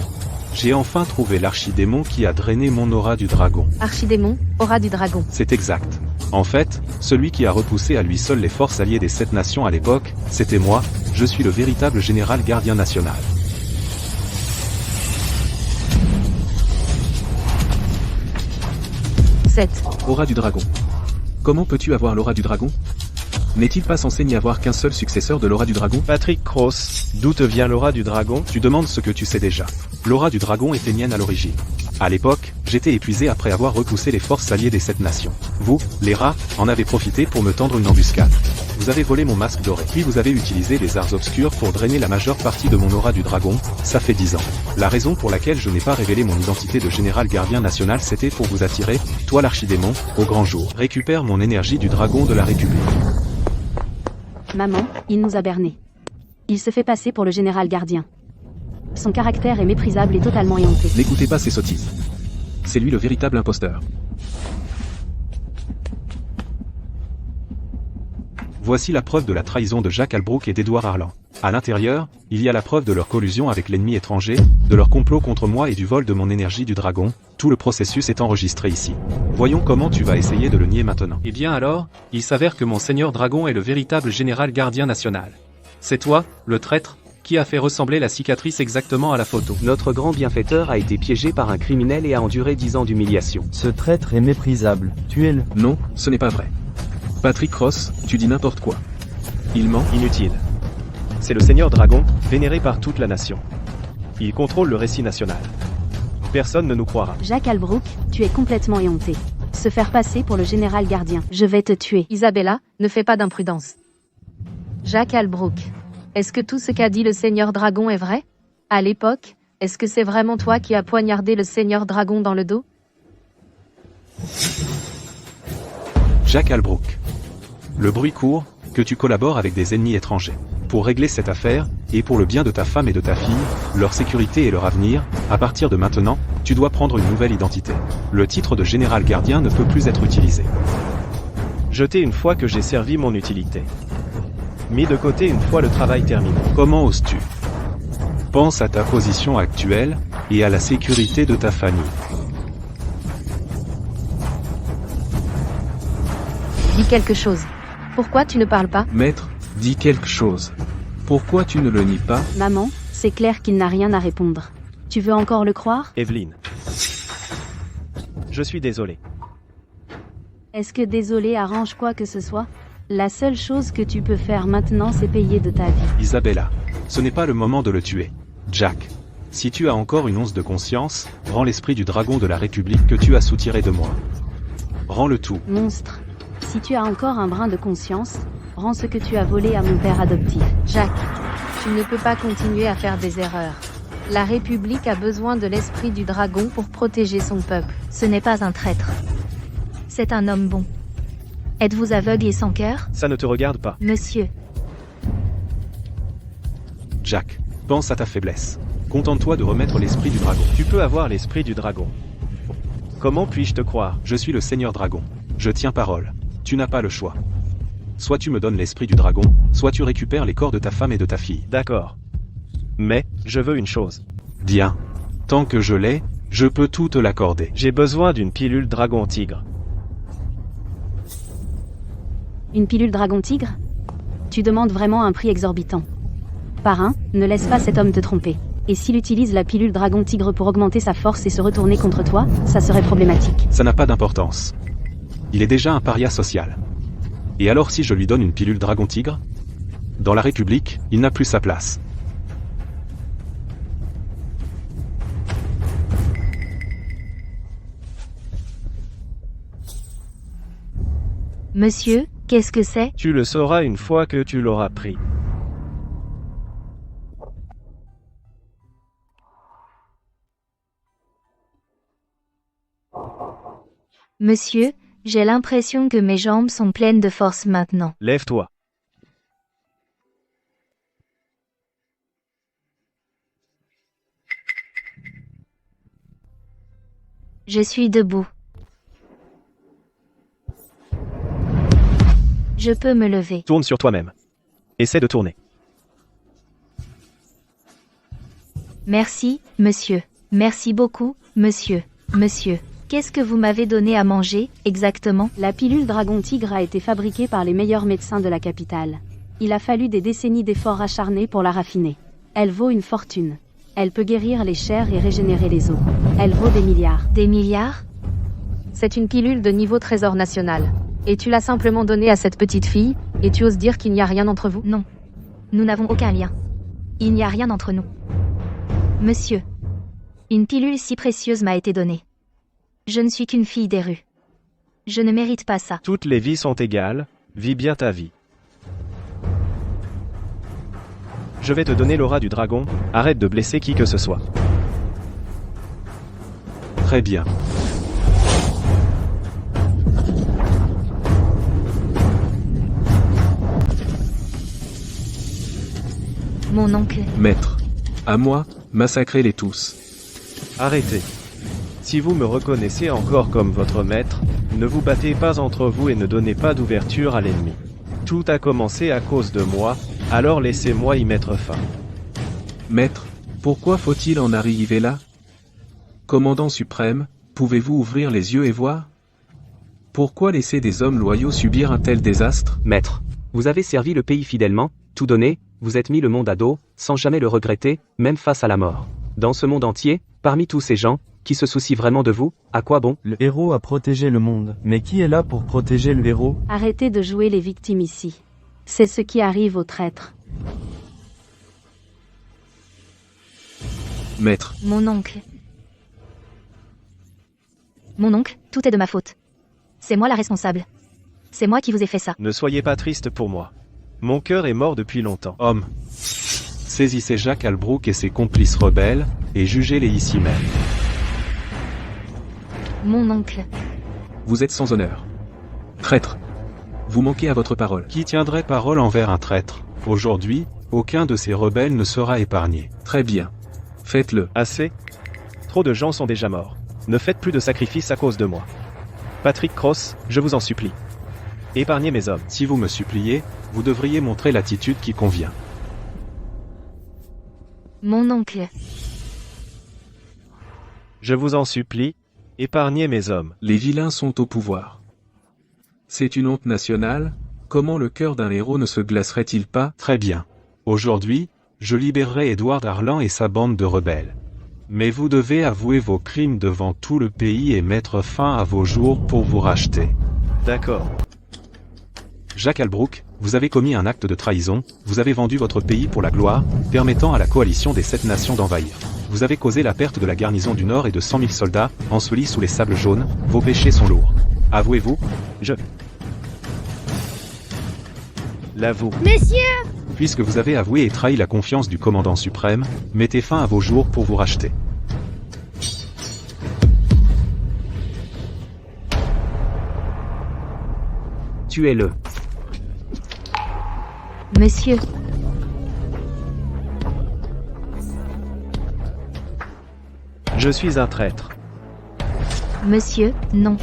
Speaker 1: J'ai enfin trouvé l'archidémon qui a drainé mon aura du dragon.
Speaker 7: Archidémon, aura du dragon.
Speaker 1: C'est exact. En fait, celui qui a repoussé à lui seul les forces alliées des 7 nations à l'époque, c'était moi, je suis le véritable général gardien national.
Speaker 6: Aura du dragon. Comment peux-tu avoir l'aura du dragon? N'est-il pas censé n'y avoir qu'un seul successeur de l'aura du dragon?
Speaker 8: Patrick Cross, d'où te vient l'aura du dragon?
Speaker 1: Tu demandes ce que tu sais déjà. L'aura du dragon était mienne à l'origine. À l'époque, j'étais épuisé après avoir repoussé les forces alliées des 7 nations. Vous, les rats, en avez profité pour me tendre une embuscade. Vous avez volé mon masque doré, puis vous avez utilisé les arts obscurs pour drainer la majeure partie de mon aura du dragon, ça fait 10 ans. La raison pour laquelle je n'ai pas révélé mon identité de général gardien national, c'était pour vous attirer, toi l'archidémon, au grand jour. Récupère mon énergie du dragon de la République.
Speaker 2: Maman, il nous a bernés. Il se fait passer pour le général gardien. Son caractère est méprisable et totalement éhonté.
Speaker 6: N'écoutez pas ces sottises. C'est lui le véritable imposteur.
Speaker 1: Voici la preuve de la trahison de Jack Albrook et d'Edward Harlan. À l'intérieur, il y a la preuve de leur collusion avec l'ennemi étranger, de leur complot contre moi et du vol de mon énergie du dragon. Tout le processus est enregistré ici. Voyons comment tu vas essayer de le nier maintenant.
Speaker 6: Eh bien alors, il s'avère que mon seigneur dragon est le véritable général gardien national. C'est toi, le traître, qui a fait ressembler la cicatrice exactement à la photo.
Speaker 1: Notre grand bienfaiteur a été piégé par un criminel et a enduré 10 ans d'humiliation.
Speaker 5: Ce traître est méprisable. Tuez-le.
Speaker 6: Non, ce n'est pas vrai. Patrick Cross, tu dis n'importe quoi. Il ment.
Speaker 8: Inutile. C'est le Seigneur Dragon, vénéré par toute la nation. Il contrôle le récit national. Personne ne nous croira.
Speaker 2: Jack Albrook, tu es complètement éhonté. Se faire passer pour le général gardien. Je vais te tuer.
Speaker 7: Isabella, ne fais pas d'imprudence. Jack Albrook. Est-ce que tout ce qu'a dit le Seigneur Dragon est vrai? À l'époque, est-ce que c'est vraiment toi qui as poignardé le Seigneur Dragon dans le dos?
Speaker 1: Jack Albrook. Le bruit court, que tu collabores avec des ennemis étrangers. Pour régler cette affaire, et pour le bien de ta femme et de ta fille, leur sécurité et leur avenir, à partir de maintenant, tu dois prendre une nouvelle identité. Le titre de général gardien ne peut plus être utilisé.
Speaker 8: Jeté une fois que j'ai servi mon utilité. Mis de côté une fois le travail terminé.
Speaker 1: Comment oses-tu? Pense à ta position actuelle, et à la sécurité de ta famille.
Speaker 7: Dis quelque chose. Pourquoi tu ne parles pas?
Speaker 6: Maître, dis quelque chose. Pourquoi tu ne le nies pas?
Speaker 2: Maman, c'est clair qu'il n'a rien à répondre. Tu veux encore le croire?
Speaker 8: Evelyn. Je suis désolé.
Speaker 2: Est-ce que désolé arrange quoi que ce soit? La seule chose que tu peux faire maintenant, c'est payer de ta vie.
Speaker 1: Isabella, ce n'est pas le moment de le tuer. Jack, si tu as encore une once de conscience, rends l'esprit du dragon de la République que tu as soutiré de moi. Rends le tout.
Speaker 2: Monstre. Si tu as encore un brin de conscience, rends ce que tu as volé à mon père adoptif.
Speaker 7: Jack, tu ne peux pas continuer à faire des erreurs. La République a besoin de l'esprit du dragon pour protéger son peuple.
Speaker 3: Ce n'est pas un traître. C'est un homme bon. Êtes-vous aveugle et sans cœur?
Speaker 8: Ça ne te regarde pas.
Speaker 3: Monsieur.
Speaker 1: Jack, pense à ta faiblesse. Contente-toi de remettre l'esprit du dragon.
Speaker 8: Tu peux avoir l'esprit du dragon. Comment puis-je te croire?
Speaker 1: Je suis le Seigneur Dragon. Je tiens parole. Tu n'as pas le choix. Soit tu me donnes l'esprit du dragon, soit tu récupères les corps de ta femme et de ta fille.
Speaker 8: D'accord. Mais, je veux une chose.
Speaker 1: Bien. Tant que je l'ai, je peux tout te l'accorder.
Speaker 8: J'ai besoin d'une pilule dragon-tigre.
Speaker 2: Une pilule dragon-tigre? Tu demandes vraiment un prix exorbitant. Parrain, ne laisse pas cet homme te tromper. Et s'il utilise la pilule dragon-tigre pour augmenter sa force et se retourner contre toi, ça serait problématique.
Speaker 1: Ça n'a pas d'importance. Il est déjà un paria social. Et alors si je lui donne une pilule dragon-tigre? Dans la République, il n'a plus sa place.
Speaker 3: Monsieur, qu'est-ce que c'est?
Speaker 8: Tu le sauras une fois que tu l'auras pris.
Speaker 3: Monsieur, j'ai l'impression que mes jambes sont pleines de force maintenant.
Speaker 8: Lève-toi.
Speaker 3: Je suis debout. Je peux me lever.
Speaker 8: Tourne sur toi-même. Essaie de tourner.
Speaker 3: Merci, monsieur. Merci beaucoup, monsieur. Monsieur, qu'est-ce que vous m'avez donné à manger, exactement?
Speaker 2: La pilule dragon-tigre a été fabriquée par les meilleurs médecins de la capitale. Il a fallu des décennies d'efforts acharnés pour la raffiner. Elle vaut une fortune. Elle peut guérir les chairs et régénérer les os. Elle vaut des milliards.
Speaker 3: Des milliards?
Speaker 7: C'est une pilule de niveau trésor national. Et tu l'as simplement donnée à cette petite fille, et tu oses dire qu'il n'y a rien entre vous?
Speaker 3: Non. Nous n'avons aucun lien. Il n'y a rien entre nous. Monsieur, une pilule si précieuse m'a été donnée. Je ne suis qu'une fille des rues. Je ne mérite pas ça.
Speaker 8: Toutes les vies sont égales, vis bien ta vie. Je vais te donner l'aura du dragon, arrête de blesser qui que ce soit.
Speaker 1: Très bien.
Speaker 3: Mon oncle.
Speaker 6: Maître. À moi, massacrez-les tous.
Speaker 8: Arrêtez. Si vous me reconnaissez encore comme votre maître, ne vous battez pas entre vous et ne donnez pas d'ouverture à l'ennemi. Tout a commencé à cause de moi, alors laissez-moi y mettre fin.
Speaker 6: Maître, pourquoi faut-il en arriver là? Commandant suprême, pouvez-vous ouvrir les yeux et voir? Pourquoi laisser des hommes loyaux subir un tel désastre?
Speaker 1: Maître, vous avez servi le pays fidèlement, tout donné, vous êtes mis le monde à dos, sans jamais le regretter, même face à la mort. Dans ce monde entier, parmi tous ces gens, qui se soucient vraiment de vous, à quoi bon?
Speaker 5: Le héros a protégé le monde. Mais qui est là pour protéger le héros?
Speaker 2: Arrêtez de jouer les victimes ici. C'est ce qui arrive aux traîtres.
Speaker 6: Maître.
Speaker 3: Mon oncle. Mon oncle, tout est de ma faute. C'est moi la responsable. C'est moi qui vous ai fait ça.
Speaker 8: Ne soyez pas triste pour moi. Mon cœur est mort depuis longtemps.
Speaker 1: Homme, saisissez Jacques Albrook et ses complices rebelles, et jugez-les ici même.
Speaker 3: Mon oncle.
Speaker 6: Vous êtes sans honneur. Traître. Vous manquez à votre parole.
Speaker 1: Qui tiendrait parole envers un traître? Aujourd'hui, aucun de ces rebelles ne sera épargné.
Speaker 6: Très bien. Faites-le.
Speaker 8: Assez? Trop de gens sont déjà morts. Ne faites plus de sacrifices à cause de moi. Patrick Cross, je vous en supplie. Épargnez mes hommes.
Speaker 1: Si vous me suppliez, vous devriez montrer l'attitude qui convient.
Speaker 3: Mon oncle.
Speaker 8: Je vous en supplie, épargnez mes hommes.
Speaker 6: Les vilains sont au pouvoir. C'est une honte nationale, comment le cœur d'un héros ne se glacerait-il pas?
Speaker 1: Très bien. Aujourd'hui, je libérerai Édouard Arlan et sa bande de rebelles. Mais vous devez avouer vos crimes devant tout le pays et mettre fin à vos jours pour vous racheter.
Speaker 8: D'accord.
Speaker 1: Jacques Albrook, vous avez commis un acte de trahison, vous avez vendu votre pays pour la gloire, permettant à la coalition des 7 nations d'envahir. Vous avez causé la perte de la garnison du Nord et de 100 000 soldats, ensevelis sous les sables jaunes, vos péchés sont lourds. Avouez-vous?
Speaker 8: L'avoue.
Speaker 4: Monsieur,
Speaker 1: Puisque vous avez avoué et trahi la confiance du commandant suprême, mettez fin à vos jours pour vous racheter. Tuez-le.
Speaker 3: Monsieur.
Speaker 8: Je suis un traître.
Speaker 3: Monsieur, non.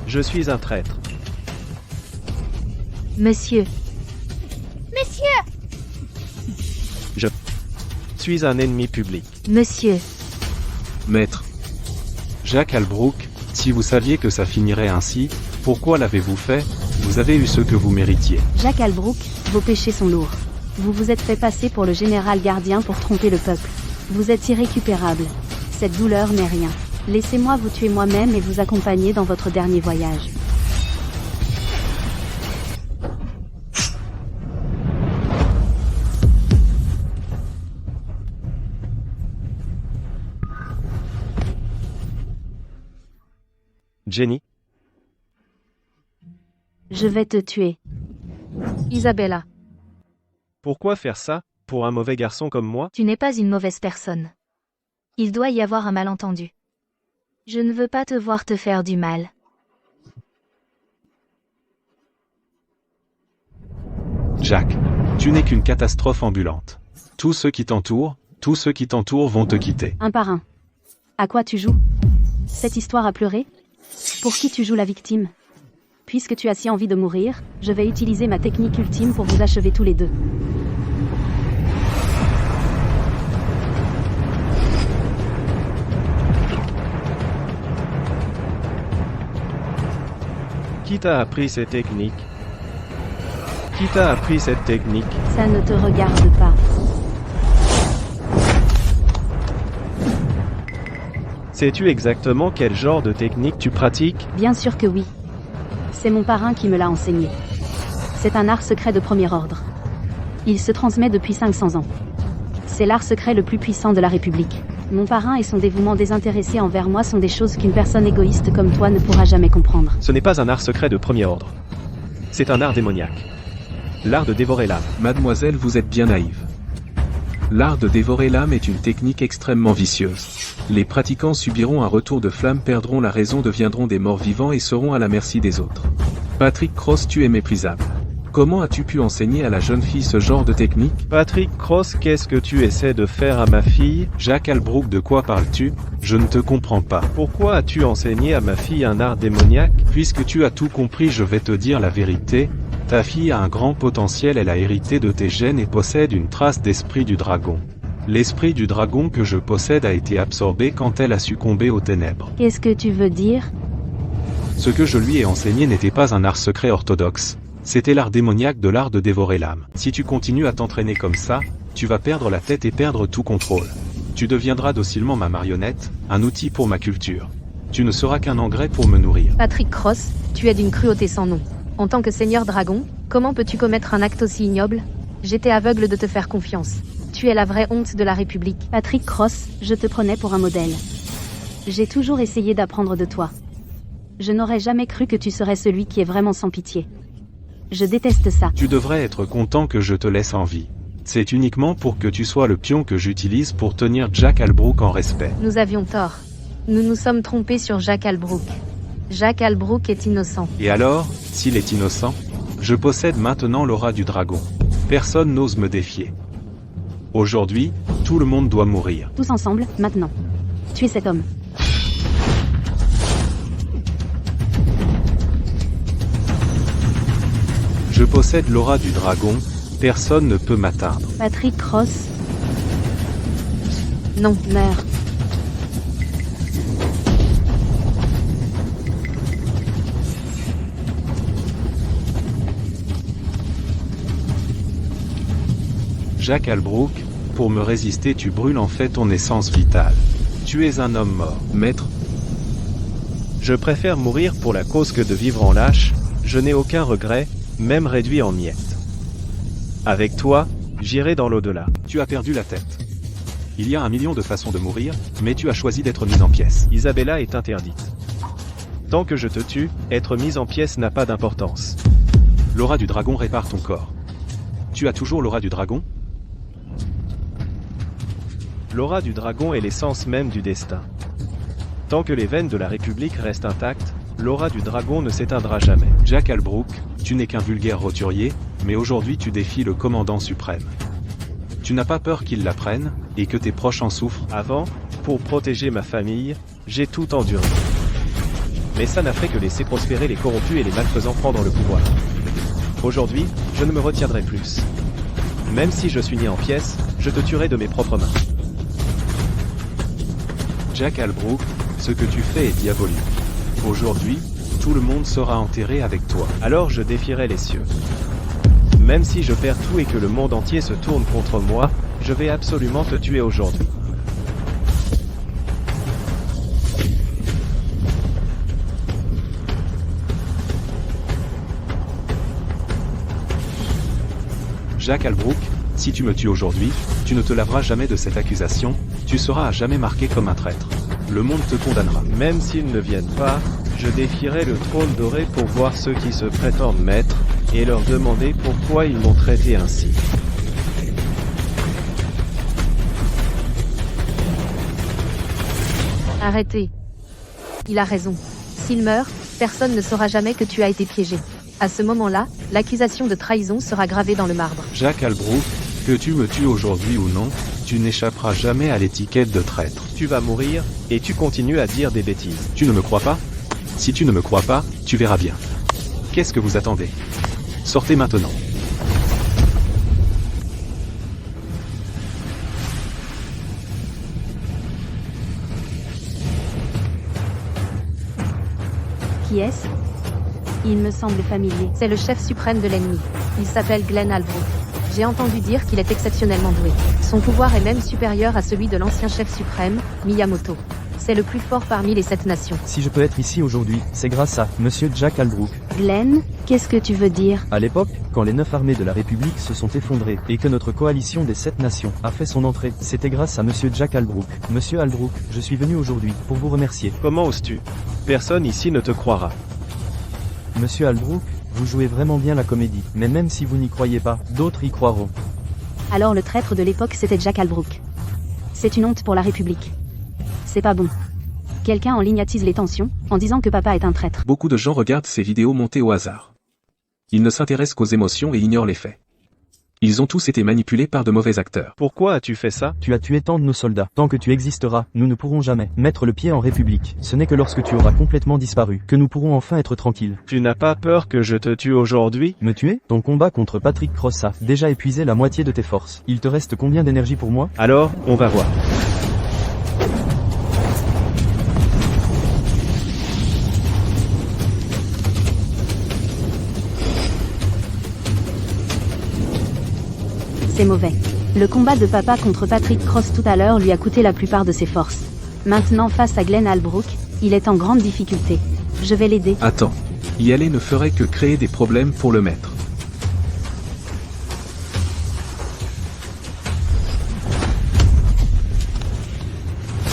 Speaker 8: Je suis un traître.
Speaker 3: Monsieur,
Speaker 4: Monsieur,
Speaker 8: Je suis un ennemi public.
Speaker 3: monsieur,
Speaker 1: Maître. Jacques Albrook, si vous saviez que ça finirait ainsi, pourquoi l'avez-vous fait? Vous avez eu ce que vous méritiez.
Speaker 2: Jacques Albrook, vos péchés sont lourds. Vous vous êtes fait passer pour le général gardien pour tromper le peuple. Vous êtes irrécupérable. Cette douleur n'est rien. Laissez-moi vous tuer moi-même et vous accompagner dans votre dernier voyage.
Speaker 8: Jenny,
Speaker 2: Je vais te tuer.
Speaker 7: Isabella.
Speaker 8: pourquoi faire ça, pour un mauvais garçon comme moi?
Speaker 3: tu n'es pas une mauvaise personne. Il doit y avoir un malentendu. Je ne veux pas te voir te faire du mal.
Speaker 1: Jacques, tu n'es qu'une catastrophe ambulante. Tous ceux qui t'entourent vont te quitter.
Speaker 2: Un par un. À quoi tu joues? Cette histoire a pleuré? Pour qui tu joues la victime? Puisque tu as si envie de mourir, je vais utiliser ma technique ultime pour vous achever tous les deux.
Speaker 8: Qui t'a appris cette technique? Qui t'a appris cette technique?
Speaker 2: Ça ne te regarde pas.
Speaker 8: Sais-tu exactement quel genre de technique tu pratiques?
Speaker 2: Bien sûr que oui. C'est mon parrain qui me l'a enseigné. C'est un art secret de premier ordre. Il se transmet depuis 500 ans. C'est l'art secret le plus puissant de la République. Mon parrain et son dévouement désintéressé envers moi sont des choses qu'une personne égoïste comme toi ne pourra jamais comprendre.
Speaker 8: Ce n'est pas un art secret de premier ordre. C'est un art démoniaque. L'art de dévorer l'âme.
Speaker 6: Mademoiselle, vous êtes bien naïve. L'art de dévorer l'âme est une technique extrêmement vicieuse. Les pratiquants subiront un retour de flamme, perdront la raison, deviendront des morts vivants et seront à la merci des autres. Patrick Cross, tu es méprisable. Comment as-tu pu enseigner à la jeune fille ce genre de technique?
Speaker 8: Patrick Cross, qu'est-ce que tu essaies de faire à ma fille?
Speaker 1: Jacques Albrook, de quoi parles-tu? Je ne te comprends pas.
Speaker 8: Pourquoi as-tu enseigné à ma fille un art démoniaque?
Speaker 1: Puisque tu as tout compris, je vais te dire la vérité. Ta fille a un grand potentiel, elle a hérité de tes gènes et possède une trace d'esprit du dragon. L'esprit du dragon que je possède a été absorbé quand elle a succombé aux ténèbres.
Speaker 2: Qu'est-ce que tu veux dire?
Speaker 1: Ce que je lui ai enseigné n'était pas un art secret orthodoxe. C'était l'art démoniaque de l'art de dévorer l'âme. Si tu continues à t'entraîner comme ça, tu vas perdre la tête et perdre tout contrôle. Tu deviendras docilement ma marionnette, un outil pour ma culture. Tu ne seras qu'un engrais pour me nourrir.
Speaker 7: Patrick Cross, tu es d'une cruauté sans nom. En tant que seigneur dragon, comment peux-tu commettre un acte aussi ignoble? J'étais aveugle de te faire confiance. Tu es la vraie honte de la République.
Speaker 2: Patrick Cross, je te prenais pour un modèle. J'ai toujours essayé d'apprendre de toi. Je n'aurais jamais cru que tu serais celui qui est vraiment sans pitié. Je déteste ça.
Speaker 1: Tu devrais être content que je te laisse en vie. C'est uniquement pour que tu sois le pion que j'utilise pour tenir Jacques Albrook en respect.
Speaker 7: Nous avions tort. Nous nous sommes trompés sur Jacques Albrook. Jacques Albrook est innocent.
Speaker 1: Et alors, s'il est innocent? Je possède maintenant l'aura du dragon. Personne n'ose me défier. Aujourd'hui, tout le monde doit mourir.
Speaker 2: Tous ensemble, maintenant. Tuez cet homme.
Speaker 1: Je possède l'aura du dragon, personne ne peut m'atteindre.
Speaker 2: Patrick Cross.
Speaker 7: Non,
Speaker 2: Meurs.
Speaker 1: Jacques Albrook, pour me résister tu brûles en fait ton essence vitale. Tu es un homme mort.
Speaker 6: Maître,
Speaker 8: Je préfère mourir pour la cause que de vivre en lâche, je n'ai aucun regret, même réduit en miettes. Avec toi, j'irai dans l'au-delà.
Speaker 1: Tu as perdu la tête. Il y a 1 million de façons de mourir, mais tu as choisi d'être mise en pièces.
Speaker 8: Isabella est interdite. Tant que je te tue, être mise en pièces n'a pas d'importance.
Speaker 1: L'aura du dragon répare ton corps. Tu as toujours l'aura du dragon?
Speaker 8: L'aura du dragon est l'essence même du destin. Tant que les veines de la République restent intactes, l'aura du dragon ne s'éteindra jamais.
Speaker 1: Jacques Albrook, tu n'es qu'un vulgaire roturier, mais aujourd'hui tu défies le commandant suprême. Tu n'as pas peur qu'il l'apprenne, et que tes proches en souffrent?
Speaker 8: Avant, Pour protéger ma famille, j'ai tout enduré. Mais ça n'a fait que laisser prospérer les corrompus et les malfaisants prendre le pouvoir. Aujourd'hui, je ne me retiendrai plus. Même si je suis né en pièces, je te tuerai de mes propres mains.
Speaker 1: Jack Albrook, ce que tu fais est diabolique. Aujourd'hui, tout le monde sera enterré avec toi.
Speaker 8: Alors je défierai les cieux. Même si je perds tout et que le monde entier se tourne contre moi, je vais absolument te tuer aujourd'hui.
Speaker 1: Jack Albrook, si tu me tues aujourd'hui, tu ne te laveras jamais de cette accusation, tu seras à jamais marqué comme un traître. Le monde te condamnera.
Speaker 8: Même s'ils ne viennent pas, je défierai le trône doré pour voir ceux qui se prétendent maîtres, et leur demander pourquoi ils m'ont traité ainsi.
Speaker 7: Arrêtez. Il a raison. S'il meurt, personne ne saura jamais que tu as été piégé. À ce moment-là, l'accusation de trahison sera gravée dans le marbre.
Speaker 1: Jack Albrook, que tu me tues aujourd'hui ou non, tu n'échapperas jamais à l'étiquette de traître.
Speaker 8: Tu vas mourir, et tu continues à dire des bêtises.
Speaker 1: Tu ne me crois pas? Si tu ne me crois pas, tu verras bien. Qu'est-ce que vous attendez? Sortez maintenant.
Speaker 2: Qui est-ce? Il me semble familier.
Speaker 7: C'est le chef suprême de l'ennemi. Il s'appelle Glenn Albrook. J'ai entendu dire qu'il est exceptionnellement doué. Son pouvoir est même supérieur à celui de l'ancien chef suprême, Miyamoto. C'est le plus fort parmi les 7 nations.
Speaker 5: Si je peux être ici aujourd'hui, c'est grâce à Monsieur Jack Albrook.
Speaker 2: Glenn, qu'est-ce que tu veux dire?
Speaker 5: À l'époque, quand les 9 armées de la République se sont effondrées et que notre coalition des 7 nations a fait son entrée, c'était grâce à Monsieur Jack Albrook. Monsieur Albrook, je suis venu aujourd'hui pour vous remercier.
Speaker 8: Comment oses-tu? Personne ici ne te croira.
Speaker 5: Monsieur Albrook, vous jouez vraiment bien la comédie, mais même si vous n'y croyez pas, d'autres y croiront.
Speaker 2: Alors le traître de l'époque c'était Jack Albrook. C'est une honte pour la République. C'est pas bon. Quelqu'un en ligne attise les tensions, en disant que papa est un traître.
Speaker 6: Beaucoup de gens regardent ces vidéos montées au hasard. Ils ne s'intéressent qu'aux émotions et ignorent les faits. Ils ont tous été manipulés par de mauvais acteurs.
Speaker 8: Pourquoi as-tu fait ça?
Speaker 5: Tu as tué tant de nos soldats. Tant que tu existeras, nous ne pourrons jamais mettre le pied en République. Ce n'est que lorsque tu auras complètement disparu que nous pourrons enfin être tranquilles.
Speaker 8: Tu n'as pas peur que je te tue aujourd'hui?
Speaker 5: Me tuer? Ton combat contre Patrick Cross a déjà épuisé la moitié de tes forces. Il te reste combien d'énergie pour moi?
Speaker 8: Alors, on va voir.
Speaker 2: C'est mauvais. Le combat de papa contre Patrick Cross tout à l'heure lui a coûté la plupart de ses forces. Maintenant face à Glenn Albrook, il est en grande difficulté. Je vais l'aider.
Speaker 6: Attends. Y aller ne ferait que créer des problèmes pour le maître.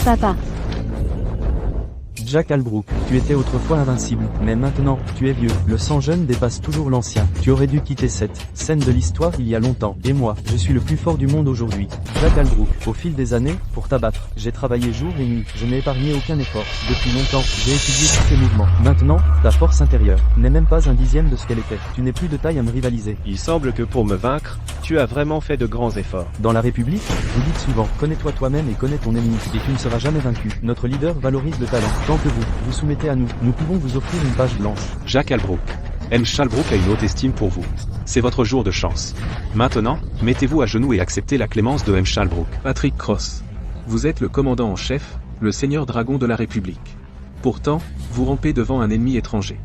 Speaker 2: Papa.
Speaker 5: Jack Albrook, tu étais autrefois invincible, mais maintenant, tu es vieux. Le sang jeune dépasse toujours l'ancien. Tu aurais dû quitter cette scène de l'histoire il y a longtemps. Et moi, je suis le plus fort du monde aujourd'hui. Jack Albrook, au fil des années, pour t'abattre, j'ai travaillé jour et nuit. Je n'ai épargné aucun effort. Depuis longtemps, j'ai étudié tous tes mouvements. Maintenant, ta force intérieure n'est même pas un dixième de ce qu'elle était. Tu n'es plus de taille à me rivaliser.
Speaker 8: Il semble que pour me vaincre, tu as vraiment fait de grands efforts.
Speaker 5: Dans la République, vous dites souvent, connais-toi toi-même et connais ton ennemi, et tu ne seras jamais vaincu. Notre leader valorise le talent. Tant que vous soumettez à nous, nous pouvons vous offrir une page blanche.
Speaker 1: Jack Albrook. M. Shalbrook a une haute estime pour vous. C'est votre jour de chance. Maintenant, mettez-vous à genoux et acceptez la clémence de M. Shalbrook.
Speaker 6: Patrick Cross. Vous êtes le commandant en chef, le seigneur dragon de la République. Pourtant, vous rampez devant un ennemi étranger.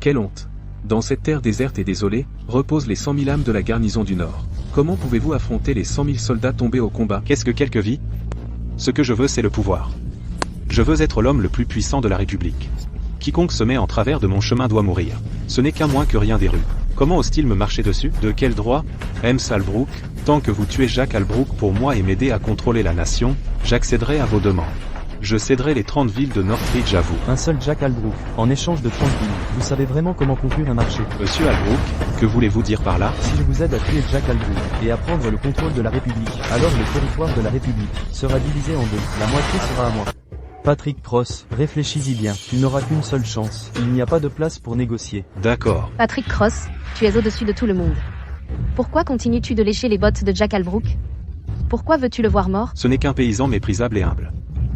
Speaker 6: Quelle honte! Dans cette terre déserte et désolée, reposent les 100 000 âmes de la garnison du Nord. Comment pouvez-vous affronter les 100 000 soldats tombés au combat?
Speaker 1: Qu'est-ce que quelques vies? Ce que je veux, c'est le pouvoir. Je veux être l'homme le plus puissant de la République. Quiconque se met en travers de mon chemin doit mourir. Ce n'est qu'un moins que rien des rues. Comment ose-t-il me marcher dessus? De quel droit? M. Shalbrook, tant que vous tuez Jack Albrook pour moi et m'aider à contrôler la nation, j'accéderai à vos demandes. Je céderai les 30 villes de Northridge à vous.
Speaker 5: Un seul Jack Albrook, en échange de 30 villes. Vous savez vraiment comment conclure un marché?
Speaker 1: Monsieur Albrook, que voulez-vous dire par là?
Speaker 5: Si je vous aide à tuer Jack Albrook et à prendre le contrôle de la République, alors le territoire de la République sera divisé en deux. La moitié sera à moi. Patrick Cross, réfléchis-y bien, tu n'auras qu'une seule chance. Il n'y a pas de place pour négocier.
Speaker 1: D'accord.
Speaker 7: Patrick Cross, tu es au-dessus de tout le monde. Pourquoi continues-tu de lécher les bottes de Jack Albrook? Pourquoi veux-tu le voir mort?
Speaker 1: Ce n'est qu'un paysan méprisable et humble.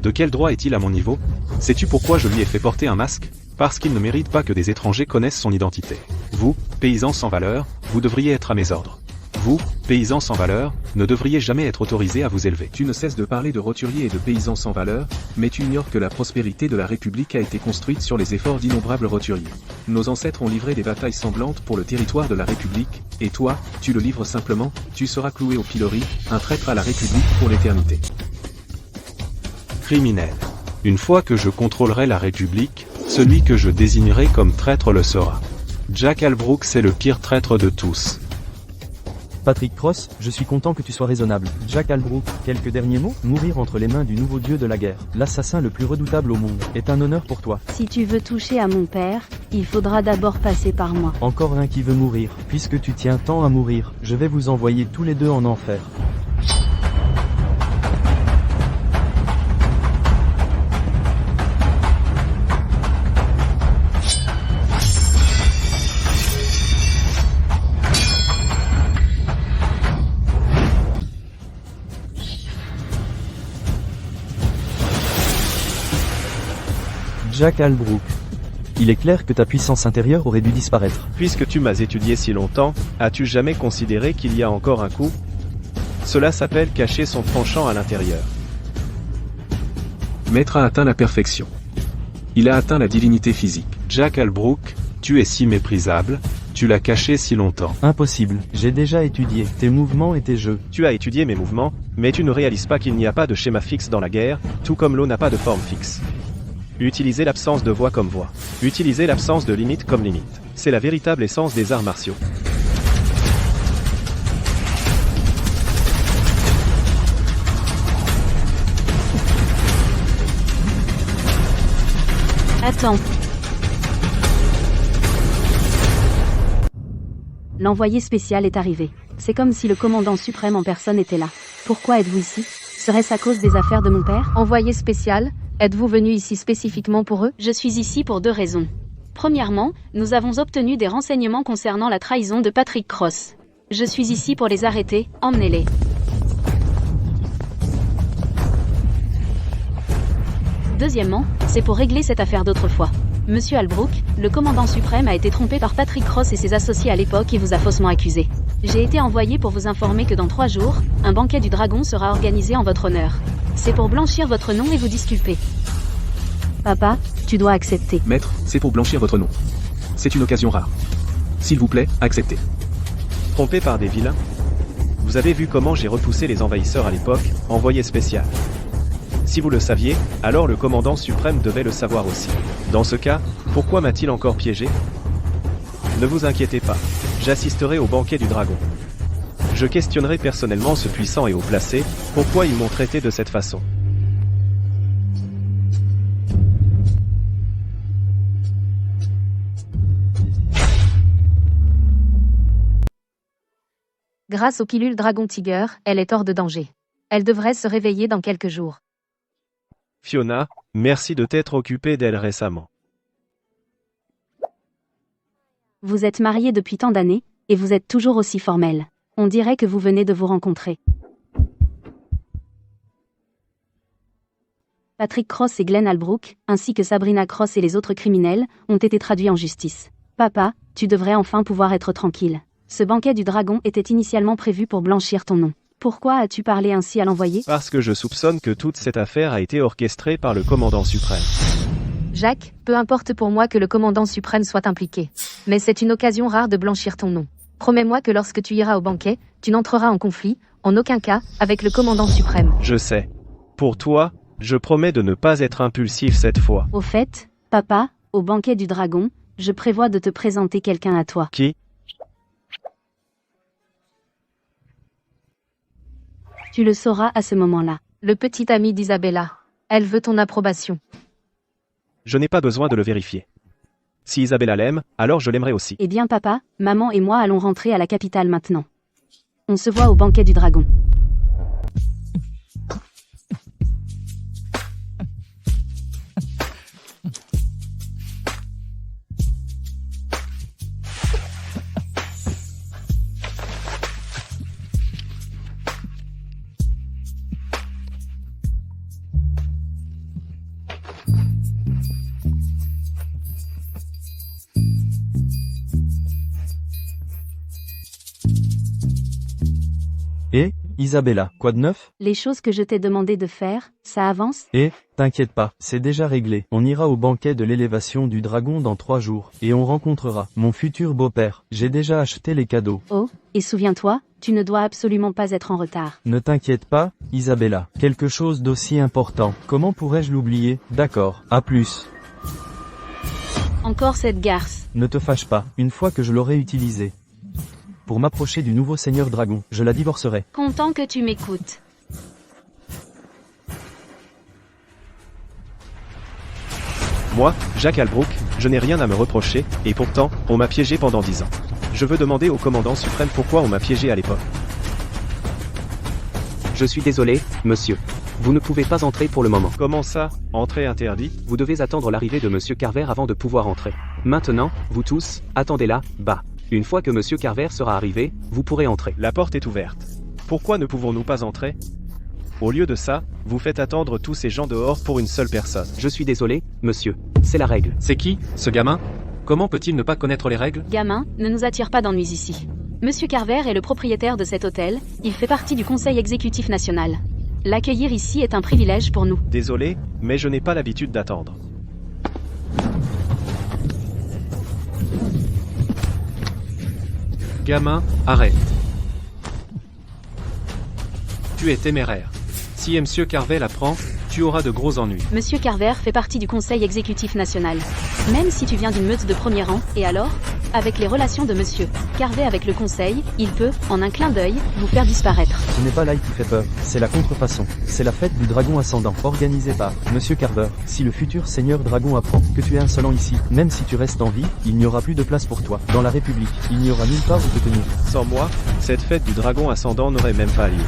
Speaker 1: De quel droit est-il à mon niveau? Sais-tu pourquoi je lui ai fait porter un masque? Parce qu'il ne mérite pas que des étrangers connaissent son identité. Vous, paysans sans valeur, vous devriez être à mes ordres. Vous, paysans sans valeur, ne devriez jamais être autorisés à vous élever.
Speaker 6: Tu ne cesses de parler de roturiers et de paysans sans valeur, mais tu ignores que la prospérité de la République a été construite sur les efforts d'innombrables roturiers. Nos ancêtres ont livré des batailles sanglantes pour le territoire de la République, et toi, tu le livres simplement, tu seras cloué au pilori, un traître à la République pour l'éternité.
Speaker 1: Criminel. Une fois que je contrôlerai la République, celui que je désignerai comme traître le sera. Jack Albrook, c'est le pire traître de tous.
Speaker 5: Patrick Cross, je suis content que tu sois raisonnable. Jack Albrook, quelques derniers mots? Mourir entre les mains du nouveau dieu de la guerre, l'assassin le plus redoutable au monde, est un honneur pour toi.
Speaker 2: Si tu veux toucher à mon père, il faudra d'abord passer par moi.
Speaker 5: Encore un qui veut mourir. Puisque tu tiens tant à mourir, je vais vous envoyer tous les deux en enfer. Jack Albrook. Il est clair que ta puissance intérieure aurait dû disparaître.
Speaker 8: Puisque tu m'as étudié si longtemps, as-tu jamais considéré qu'il y a encore un coup? Cela s'appelle cacher son tranchant à l'intérieur.
Speaker 6: Maître a atteint la perfection. Il a atteint la divinité physique.
Speaker 1: Jack Albrook, tu es si méprisable, tu l'as caché si longtemps.
Speaker 5: Impossible, j'ai déjà étudié tes mouvements et tes jeux.
Speaker 8: Tu as étudié mes mouvements, mais tu ne réalises pas qu'il n'y a pas de schéma fixe dans la guerre, tout comme l'eau n'a pas de forme fixe. Utilisez l'absence de voie comme voie. Utilisez l'absence de limite comme limite. C'est la véritable essence des arts martiaux.
Speaker 2: Attends. L'envoyé spécial est arrivé. C'est comme si le commandant suprême en personne était là. Pourquoi êtes-vous ici? Serait-ce à cause des affaires de mon père?
Speaker 7: Envoyé spécial, êtes-vous venu ici spécifiquement pour eux?
Speaker 2: Je suis ici pour 2 raisons. Premièrement, nous avons obtenu des renseignements concernant la trahison de Patrick Cross. Je suis ici pour les arrêter, emmenez-les. Deuxièmement, c'est pour régler cette affaire d'autrefois. Monsieur Albrook, le commandant suprême a été trompé par Patrick Cross et ses associés à l'époque et vous a faussement accusé. J'ai été envoyé pour vous informer que dans 3 jours, un banquet du dragon sera organisé en votre honneur. C'est pour blanchir votre nom et vous disculper. Papa, tu dois accepter.
Speaker 6: Maître, c'est pour blanchir votre nom. C'est une occasion rare. S'il vous plaît, acceptez.
Speaker 8: Trompé par des vilains? Vous avez vu comment j'ai repoussé les envahisseurs à l'époque, envoyé spécial. Si vous le saviez, alors le commandant suprême devait le savoir aussi. Dans ce cas, pourquoi m'a-t-il encore piégé? Ne vous inquiétez pas, j'assisterai au banquet du dragon. Je questionnerai personnellement ce puissant et haut placé, pourquoi ils m'ont traité de cette façon.
Speaker 7: Grâce aux pilules Dragon Tiger, elle est hors de danger. Elle devrait se réveiller dans quelques jours.
Speaker 8: Fiona, merci de t'être occupée d'elle récemment.
Speaker 2: Vous êtes mariés depuis tant d'années, et vous êtes toujours aussi formel. On dirait que vous venez de vous rencontrer. Patrick Cross et Glenn Albrook, ainsi que Sabrina Cross et les autres criminels, ont été traduits en justice. Papa, tu devrais enfin pouvoir être tranquille. Ce banquet du dragon était initialement prévu pour blanchir ton nom. Pourquoi as-tu parlé ainsi à l'envoyé?
Speaker 8: Parce que je soupçonne que toute cette affaire a été orchestrée par le commandant suprême.
Speaker 7: Jacques, peu importe pour moi que le commandant suprême soit impliqué. Mais c'est une occasion rare de blanchir ton nom. Promets-moi que lorsque tu iras au banquet, tu n'entreras en conflit, en aucun cas, avec le commandant suprême.
Speaker 8: Je sais. Pour toi, je promets de ne pas être impulsif cette fois.
Speaker 2: Au fait, papa, au banquet du dragon, je prévois de te présenter quelqu'un à toi.
Speaker 8: Qui?
Speaker 2: Tu le sauras à ce moment-là.
Speaker 7: Le petit ami d'Isabella. Elle veut ton approbation.
Speaker 8: Je n'ai pas besoin de le vérifier. Si Isabella l'aime, alors je l'aimerai aussi.
Speaker 2: Eh bien papa, maman et moi allons rentrer à la capitale maintenant. On se voit au banquet du dragon.
Speaker 5: Isabella, quoi de neuf?
Speaker 2: Les choses que je t'ai demandé de faire, ça avance?
Speaker 5: T'inquiète pas, c'est déjà réglé. On ira au banquet de l'élévation du dragon dans 3 jours, et on rencontrera mon futur beau-père. J'ai déjà acheté les cadeaux.
Speaker 2: Oh, et souviens-toi, tu ne dois absolument pas être en retard.
Speaker 5: Ne t'inquiète pas, Isabella. Quelque chose d'aussi important. Comment pourrais-je l'oublier? D'accord, à plus.
Speaker 2: Encore cette garce.
Speaker 5: Ne te fâche pas, une fois que je l'aurai utilisée. Pour m'approcher du nouveau seigneur dragon, je la divorcerai.
Speaker 2: Content que tu m'écoutes.
Speaker 8: Moi, Jack Albrook, je n'ai rien à me reprocher, et pourtant, on m'a piégé pendant 10 ans. Je veux demander au commandant suprême pourquoi on m'a piégé à l'époque.
Speaker 1: Je suis désolé, monsieur. Vous ne pouvez pas entrer pour le moment.
Speaker 8: Comment ça, entrée interdite?
Speaker 1: Vous devez attendre l'arrivée de monsieur Carver avant de pouvoir entrer. Maintenant, vous tous, attendez là, bas. Une fois que monsieur Carver sera arrivé, vous pourrez entrer.
Speaker 8: La porte est ouverte. Pourquoi ne pouvons-nous pas entrer? Au lieu de ça, vous faites attendre tous ces gens dehors pour une seule personne.
Speaker 1: Je suis désolé, monsieur. C'est la règle.
Speaker 6: C'est qui, ce gamin? Comment peut-il ne pas connaître les règles?
Speaker 2: Gamin, ne nous attire pas d'ennuis ici. Monsieur Carver est le propriétaire de cet hôtel, il fait partie du Conseil exécutif national. L'accueillir ici est un privilège pour nous.
Speaker 8: Désolé, mais je n'ai pas l'habitude d'attendre.
Speaker 6: Gamin, arrête. Tu es téméraire. Si monsieur Carver l'apprend, tu auras de gros ennuis.
Speaker 2: Monsieur Carver fait partie du Conseil exécutif national. Même si tu viens d'une meute de premier rang, et alors? Avec les relations de monsieur Carver avec le Conseil, il peut, en un clin d'œil, vous faire disparaître.
Speaker 5: Ce n'est pas l'ail qui fait peur, c'est la contrefaçon. C'est la fête du dragon ascendant, organisée par Monsieur Carver. Si le futur seigneur dragon apprend que tu es insolent ici, même si tu restes en vie, il n'y aura plus de place pour toi. Dans la République, il n'y aura nulle part où te tenir.
Speaker 8: Sans moi, cette fête du dragon ascendant n'aurait même pas lieu.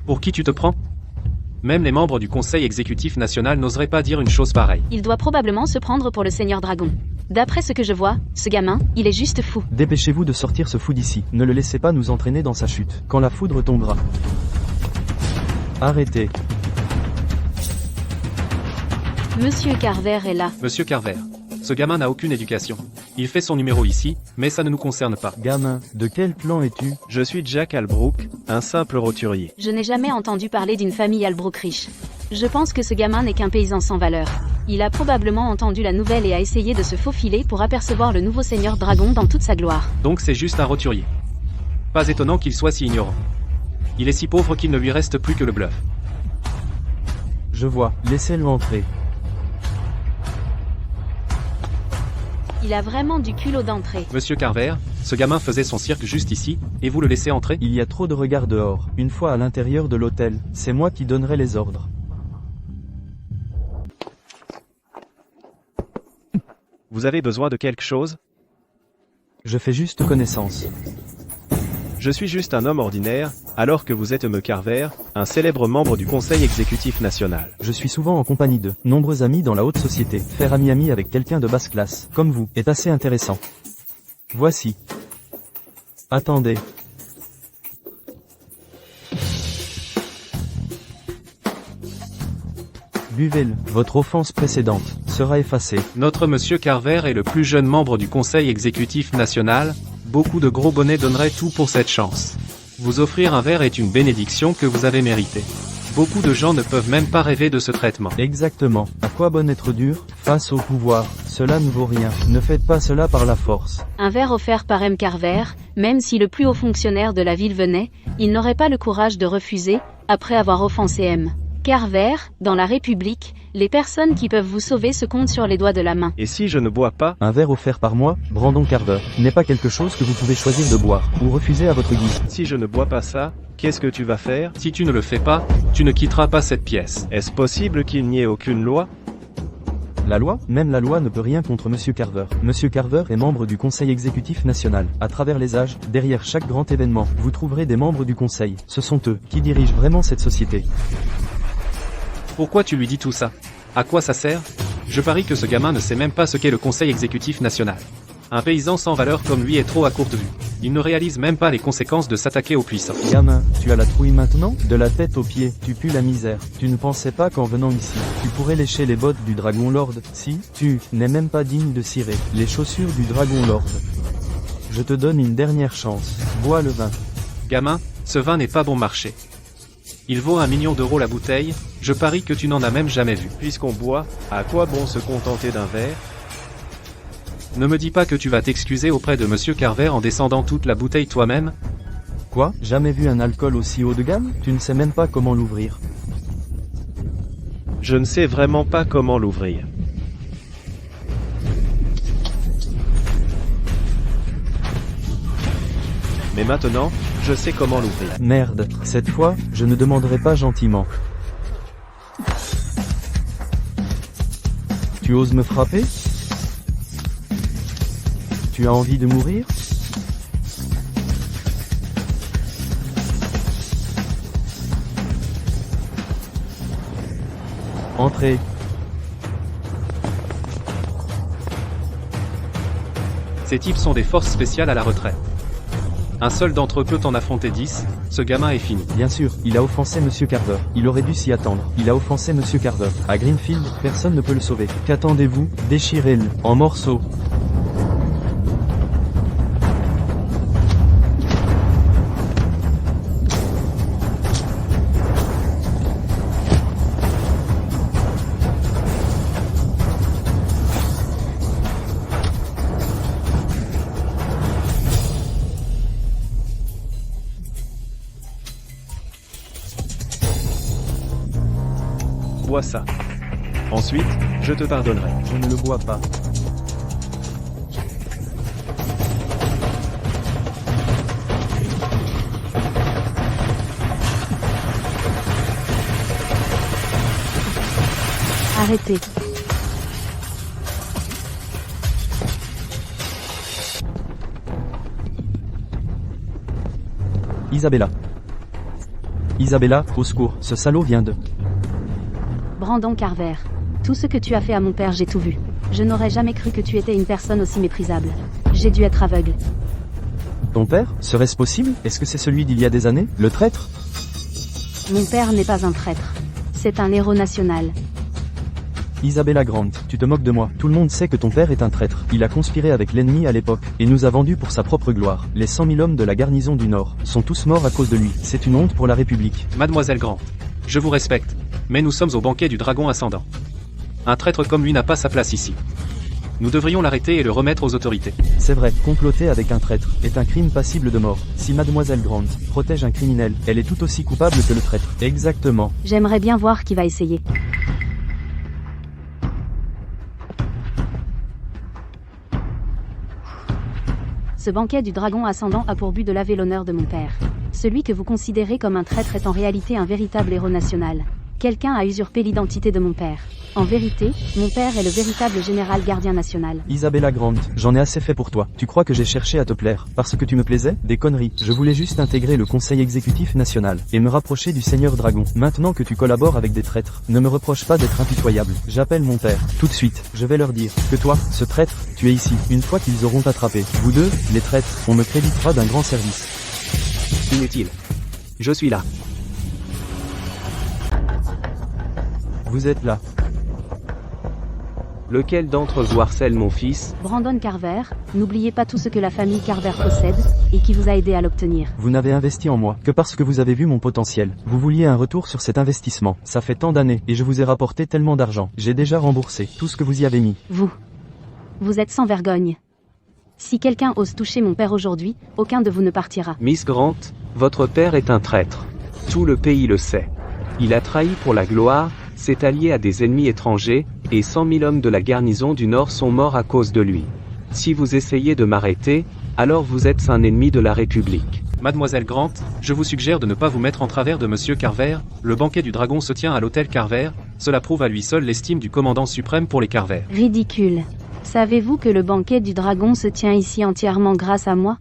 Speaker 6: Pour qui tu te prends? Même les membres du Conseil exécutif national n'oseraient pas dire une chose pareille.
Speaker 2: Il doit probablement se prendre pour le seigneur dragon. D'après ce que je vois, ce gamin, il est juste fou.
Speaker 5: Dépêchez-vous de sortir ce fou d'ici. Ne le laissez pas nous entraîner dans sa chute. Quand la foudre tombera. Arrêtez.
Speaker 2: Monsieur Carver est là.
Speaker 6: Monsieur Carver. Ce gamin n'a aucune éducation. Il fait son numéro ici, mais ça ne nous concerne pas.
Speaker 5: Gamin, de quel clan es-tu?
Speaker 8: Je suis Jack Albrook, un simple roturier.
Speaker 2: Je n'ai jamais entendu parler d'une famille Albrook riche. Je pense que ce gamin n'est qu'un paysan sans valeur. Il a probablement entendu la nouvelle et a essayé de se faufiler pour apercevoir le nouveau seigneur dragon dans toute sa gloire.
Speaker 6: Donc c'est juste un roturier. Pas étonnant qu'il soit si ignorant. Il est si pauvre qu'il ne lui reste plus que le bluff.
Speaker 5: Je vois, laissez-le entrer.
Speaker 2: Il a vraiment du culot d'entrée.
Speaker 6: Monsieur Carver, ce gamin faisait son cirque juste ici, et vous le laissez entrer?
Speaker 5: Il y a trop de regards dehors. Une fois à l'intérieur de l'hôtel, c'est moi qui donnerai les ordres.
Speaker 8: Vous avez besoin de quelque chose?
Speaker 5: Je fais juste connaissance.
Speaker 8: Je suis juste un homme ordinaire, alors que vous êtes M. Carver, un célèbre membre du Conseil exécutif national.
Speaker 5: Je suis souvent en compagnie de nombreux amis dans la haute société. Faire ami-ami avec quelqu'un de basse classe, comme vous, est assez intéressant. Voici. Attendez. Buvez-le. Votre offense précédente sera effacée.
Speaker 6: Notre monsieur Carver est le plus jeune membre du Conseil exécutif national. Beaucoup de gros bonnets donneraient tout pour cette chance. Vous offrir un verre est une bénédiction que vous avez méritée. Beaucoup de gens ne peuvent même pas rêver de ce traitement.
Speaker 5: Exactement. À quoi bon être dur, face au pouvoir? Cela ne vaut rien. Ne faites pas cela par la force.
Speaker 2: Un verre offert par M. Carver, même si le plus haut fonctionnaire de la ville venait, il n'aurait pas le courage de refuser, après avoir offensé M. Carver, dans la République, les personnes qui peuvent vous sauver se comptent sur les doigts de la main.
Speaker 8: Et si je ne bois pas?
Speaker 5: Un verre offert par moi, Brandon Carver, n'est pas quelque chose que vous pouvez choisir de boire, ou refuser à votre guise.
Speaker 8: Si je ne bois pas ça, qu'est-ce que tu vas faire?
Speaker 6: Si tu ne le fais pas, tu ne quitteras pas cette pièce.
Speaker 8: Est-ce possible qu'il n'y ait aucune loi?
Speaker 5: La loi? Même la loi ne peut rien contre Monsieur Carver. Monsieur Carver est membre du Conseil exécutif national. À travers les âges, derrière chaque grand événement, vous trouverez des membres du Conseil. Ce sont eux qui dirigent vraiment cette société.
Speaker 6: Pourquoi tu lui dis tout ça? À quoi ça sert? Je parie que ce gamin ne sait même pas ce qu'est le Conseil exécutif national. Un paysan sans valeur comme lui est trop à courte vue. Il ne réalise même pas les conséquences de s'attaquer aux puissants.
Speaker 5: Gamin, tu as la trouille maintenant? De la tête aux pieds, tu pues la misère. Tu ne pensais pas qu'en venant ici, tu pourrais lécher les bottes du Dragon Lord? Si, tu n'es même pas digne de cirer les chaussures du Dragon Lord. Je te donne une dernière chance. Bois le vin.
Speaker 6: Gamin, ce vin n'est pas bon marché. Il vaut 1 million d'euros la bouteille, je parie que tu n'en as même jamais vu.
Speaker 8: Puisqu'on boit, à quoi bon se contenter d'un verre?
Speaker 6: Ne me dis pas que tu vas t'excuser auprès de Monsieur Carver en descendant toute la bouteille toi-même.
Speaker 5: Quoi? Jamais vu un alcool aussi haut de gamme? Tu ne sais même pas comment l'ouvrir.
Speaker 8: Je ne sais vraiment pas comment l'ouvrir. Mais maintenant, je sais comment l'ouvrir.
Speaker 5: Merde, cette fois, je ne demanderai pas gentiment. Tu oses me frapper? Tu as envie de mourir? Entrez.
Speaker 6: Ces types sont des forces spéciales à la retraite. Un seul d'entre eux peut en affronter 10, ce gamin est fini.
Speaker 5: Bien sûr, il a offensé Monsieur Carver. Il aurait dû s'y attendre. Il a offensé Monsieur Carver. À Greenfield, personne ne peut le sauver. Qu'attendez-vous? Déchirez-le en morceaux.
Speaker 8: Bois ça. Ensuite, je te pardonnerai.
Speaker 5: Je ne le bois pas.
Speaker 7: Arrêtez.
Speaker 5: Isabella. Isabella, au secours, ce salaud vient de...
Speaker 2: Brandon Carver. Tout ce que tu as fait à mon père, j'ai tout vu. Je n'aurais jamais cru que tu étais une personne aussi méprisable. J'ai dû être aveugle.
Speaker 5: Ton père? Serait-ce possible? Est-ce que c'est celui d'il y a des années? Le traître?
Speaker 2: Mon père n'est pas un traître. C'est un héros national.
Speaker 5: Isabella Grant, tu te moques de moi. Tout le monde sait que ton père est un traître. Il a conspiré avec l'ennemi à l'époque, et nous a vendus pour sa propre gloire. Les 100 000 hommes de la garnison du Nord sont tous morts à cause de lui. C'est une honte pour la République.
Speaker 6: Mademoiselle Grant, je vous respecte, mais nous sommes au banquet du dragon ascendant. Un traître comme lui n'a pas sa place ici. Nous devrions l'arrêter et le remettre aux autorités.
Speaker 5: C'est vrai, comploter avec un traître est un crime passible de mort. Si Mademoiselle Grant protège un criminel, elle est tout aussi coupable que le traître. Exactement.
Speaker 2: J'aimerais bien voir qui va essayer. Ce banquet du dragon ascendant a pour but de laver l'honneur de mon père. Celui que vous considérez comme un traître est en réalité un véritable héros national. Quelqu'un a usurpé l'identité de mon père. En vérité, mon père est le véritable général gardien national.
Speaker 5: Isabella Grant, j'en ai assez fait pour toi. Tu crois que j'ai cherché à te plaire parce que tu me plaisais? Des conneries. Je voulais juste intégrer le conseil exécutif national et me rapprocher du Seigneur Dragon. Maintenant que tu collabores avec des traîtres, ne me reproche pas d'être impitoyable. J'appelle mon père. Tout de suite, je vais leur dire que toi, ce traître, tu es ici. Une fois qu'ils auront attrapé vous deux, les traîtres, on me créditera d'un grand service.
Speaker 1: Inutile. Je suis là.
Speaker 5: Vous êtes là.
Speaker 1: Lequel d'entre vous harcèle mon fils?
Speaker 2: Brandon Carver, n'oubliez pas tout ce que la famille Carver possède, et qui vous a aidé à l'obtenir.
Speaker 5: Vous n'avez investi en moi que parce que vous avez vu mon potentiel. Vous vouliez un retour sur cet investissement. Ça fait tant d'années, et je vous ai rapporté tellement d'argent. J'ai déjà remboursé tout ce que vous y avez mis.
Speaker 2: Vous êtes sans vergogne. Si quelqu'un ose toucher mon père aujourd'hui, aucun de vous ne partira.
Speaker 1: Miss Grant, votre père est un traître. Tout le pays le sait. Il a trahi pour la gloire, s'est allié à des ennemis étrangers, et 100 000 hommes de la garnison du Nord sont morts à cause de lui. Si vous essayez de m'arrêter, alors vous êtes un ennemi de la République.
Speaker 6: Mademoiselle Grant, je vous suggère de ne pas vous mettre en travers de Monsieur Carver. Le banquet du dragon se tient à l'hôtel Carver. Cela prouve à lui seul l'estime du commandant suprême pour les Carver.
Speaker 2: Ridicule. Savez-vous que le banquet du dragon se tient ici entièrement grâce à moi?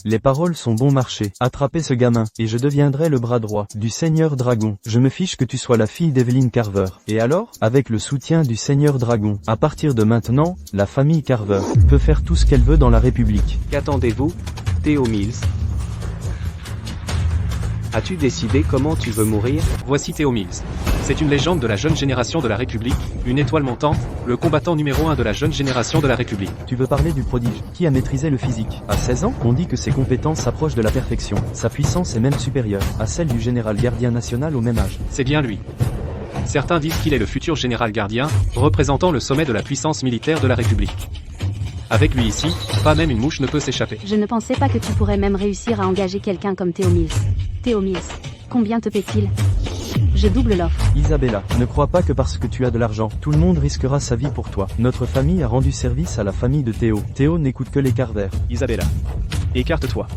Speaker 5: Les paroles sont bon marché. Attrapez ce gamin, et je deviendrai le bras droit du Seigneur Dragon. Je me fiche que tu sois la fille d'Evelyn Carver. Et alors, avec le soutien du Seigneur Dragon, à partir de maintenant, la famille Carver peut faire tout ce qu'elle veut dans la République.
Speaker 1: Qu'attendez-vous, Theo Mills? As-tu décidé comment tu veux mourir?
Speaker 6: Voici Theo Mills. C'est une légende de la jeune génération de la République, une étoile montante, le combattant numéro 1 de la jeune génération de la République.
Speaker 5: Tu veux parler du prodige, qui a maîtrisé le physique. À 16 ans, on dit que ses compétences s'approchent de la perfection. Sa puissance est même supérieure à celle du général gardien national au même âge.
Speaker 6: C'est bien lui. Certains disent qu'il est le futur général gardien, représentant le sommet de la puissance militaire de la République. Avec lui ici, pas même une mouche ne peut s'échapper.
Speaker 2: Je ne pensais pas que tu pourrais même réussir à engager quelqu'un comme Theo Mills. Theo Mills, combien te paie-t-il? Je double l'offre.
Speaker 5: Isabella, ne crois pas que parce que tu as de l'argent, tout le monde risquera sa vie pour toi. Notre famille a rendu service à la famille de Théo. Théo n'écoute que les quarts verts.
Speaker 8: Isabella, écarte-toi.